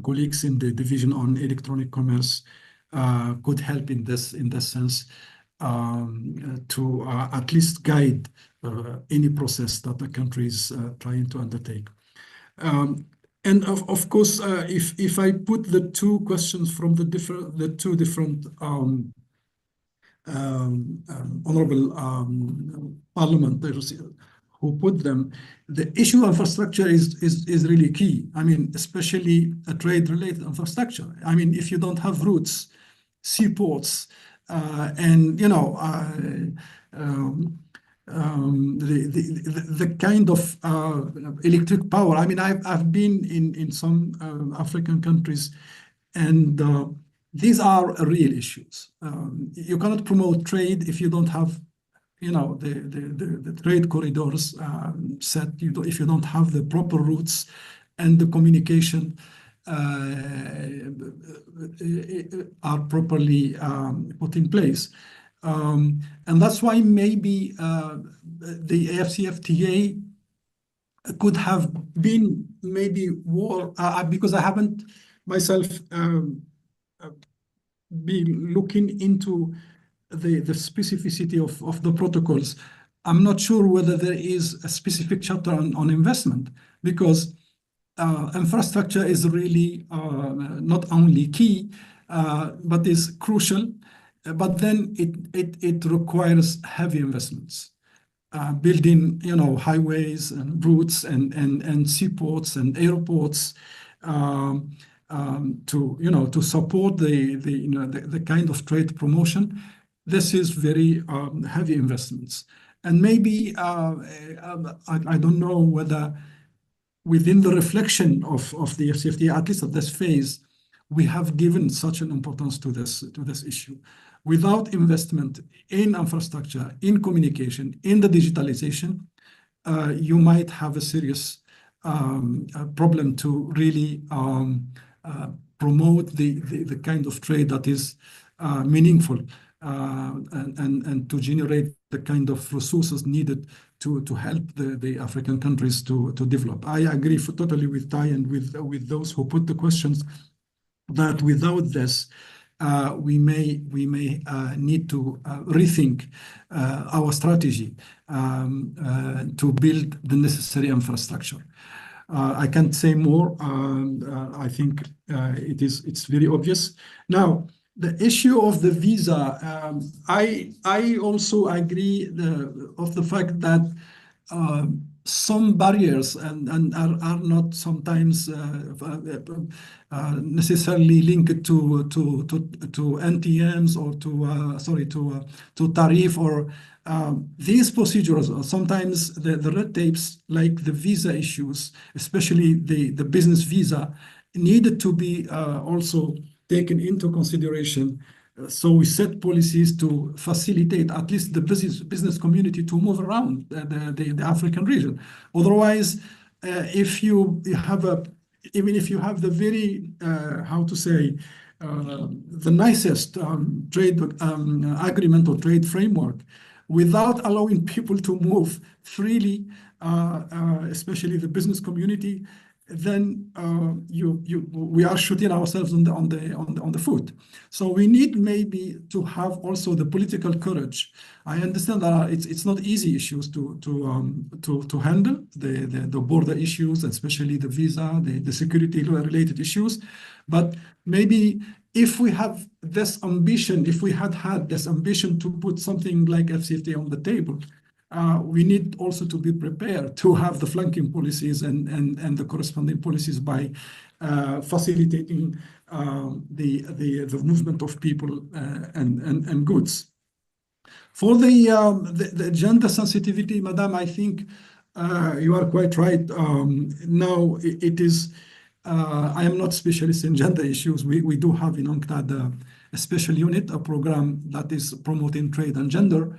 colleagues in the division on electronic commerce could help in this sense to at least guide any process that the country is trying to undertake. And of course, if I put the two questions from the two different honorable parliamentarians who put them. The issue of infrastructure is really key. I mean, especially a trade-related infrastructure. I mean, if you don't have routes, seaports, and the kind of electric power. I mean, I've been in some African countries, and these are real issues. You cannot promote trade if you don't have, the trade corridors set. If you don't have the proper routes and the communication are properly put in place. And that's why maybe the AFCFTA could have been maybe more, because I haven't myself been looking into the specificity of the protocols. I'm not sure whether there is a specific chapter on investment, because infrastructure is really not only key, but is crucial. But then it requires heavy investments, building highways and routes and seaports and airports to support the kind of trade promotion. This is very heavy investments, and maybe I don't know whether within the reflection of the FCFTA, at least at this phase, we have given such an importance to this issue. Without investment in infrastructure, in communication, in the digitalization, you might have a serious problem to really promote the kind of trade that is meaningful and to generate the kind of resources needed to help the African countries to develop. I agree totally with Ty and with those who put the questions that without this, we may need to rethink our strategy to build the necessary infrastructure. I can't say more. I think it's very obvious. Now, the issue of the visa, I also agree of the fact that some barriers and are not sometimes necessarily linked to NTMs or to tariff or these procedures. Sometimes the red tapes, like the visa issues, especially the business visa, needed to be also taken into consideration. So we set policies to facilitate at least the business community to move around the African region. Otherwise, if you have even if you have the very the nicest trade agreement or trade framework, without allowing people to move freely, especially the business community, then we are shooting ourselves on the foot. So we need maybe to have also the political courage. I understand that it's not easy issues to handle the border issues, especially the visa, the security related issues. But maybe if we have this ambition, if we had this ambition to put something like FCFTA on the table, we need also to be prepared to have the flanking policies and the corresponding policies by facilitating the movement of people and goods. For the gender sensitivity, Madam, I think you are quite right. Now it is. I am not specialist in gender issues. We do have in UNCTAD a special unit, a program that is promoting trade and gender.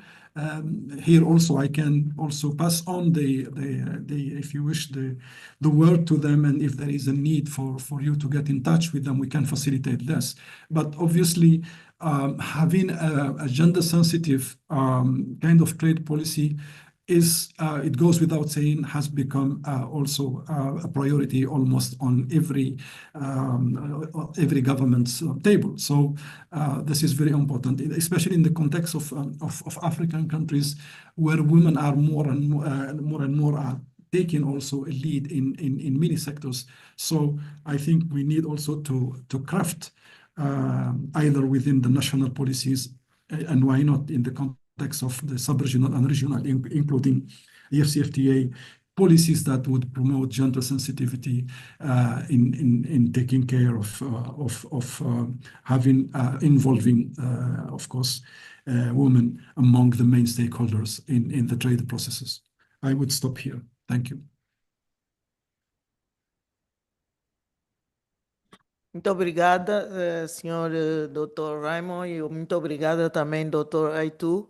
Here also, I can also pass on if you wish, the word to them, and if there is a need for you to get in touch with them, we can facilitate this. But obviously, having a gender-sensitive kind of trade policy it goes without saying, has become also a priority almost on every government's table. So this is very important, especially in the context of African countries where women are more and more are taking also a lead in many sectors. So I think we need also to craft either within the national policies and why not in the context of the sub-regional and regional, including ARCFTA policies that would promote gender sensitivity in taking care of having involving, of course, women among the main stakeholders in the trade processes. I would stop here. Thank you. Muito obrigada, senhor Dr. Raymond, e muito obrigada também, Dr. Aitu.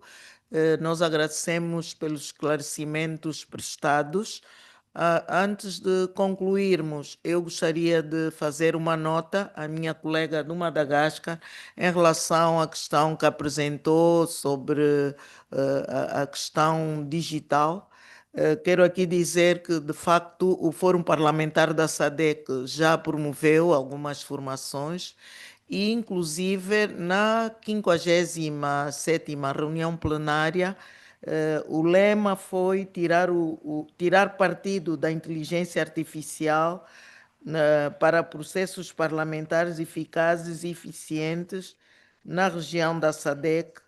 Nós agradecemos pelos esclarecimentos prestados. Antes de concluirmos, eu gostaria de fazer uma nota à minha colega do Madagascar em relação à questão que apresentou sobre a questão digital. Quero aqui dizer que, de facto, o Fórum Parlamentar da SADC já promoveu algumas formações e, inclusive, na 57ª reunião plenária, o lema foi tirar partido da inteligência artificial para processos parlamentares eficazes e eficientes na região da SADC,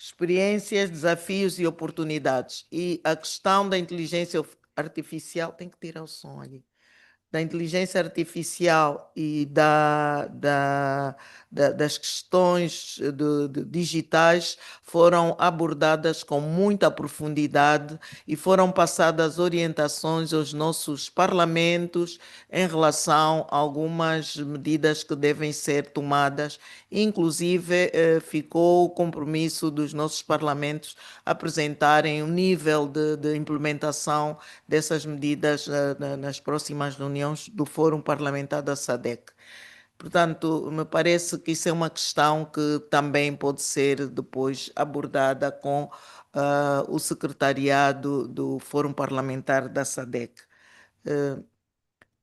experiências, desafios e oportunidades. E a questão da inteligência artificial, tem que tirar o som ali, da inteligência artificial e das questões digitais foram abordadas com muita profundidade e foram passadas orientações aos nossos parlamentos em relação a algumas medidas que devem ser tomadas. Inclusive, ficou o compromisso dos nossos parlamentos apresentarem o nível de implementação dessas medidas nas próximas reuniões do Fórum Parlamentar da SADC. Portanto, me parece que isso é uma questão que também pode ser depois abordada com o secretariado do Fórum Parlamentar da SADC.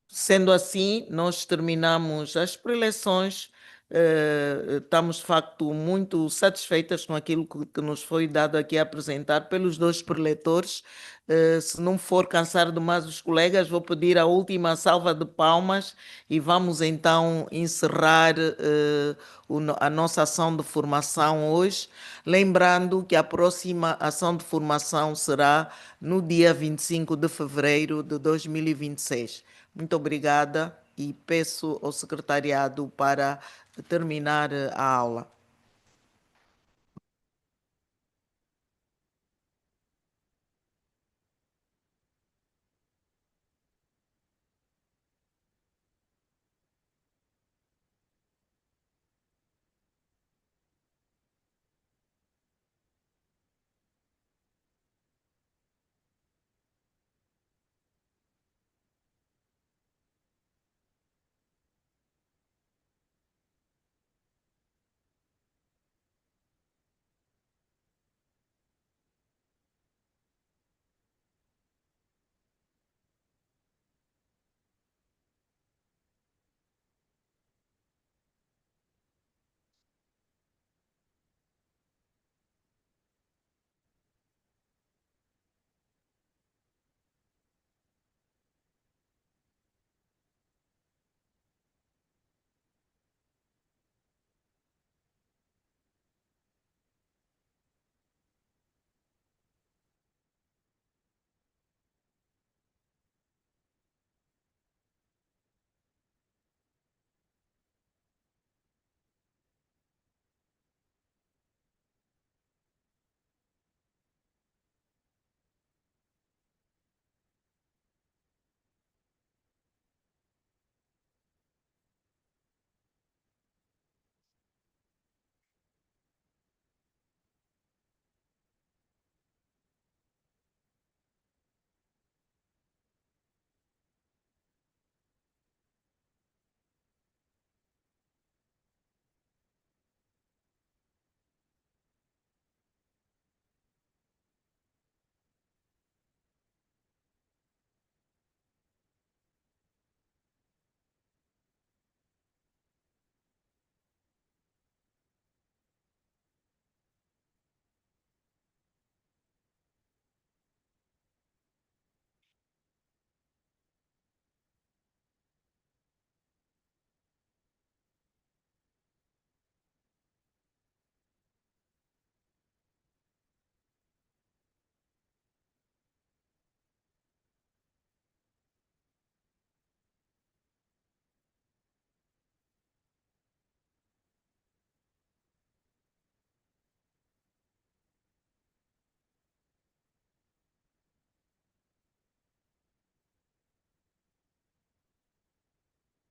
Sendo assim, nós terminamos as preleções. Estamos, de facto, muito satisfeitas com aquilo que nos foi dado aqui a apresentar pelos dois preletores. Se não for cansar demais os colegas, vou pedir a última salva de palmas e vamos então encerrar a nossa ação de formação hoje, lembrando que a próxima ação de formação será no dia 25 de fevereiro de 2026. Muito obrigada e peço ao secretariado para terminar a aula.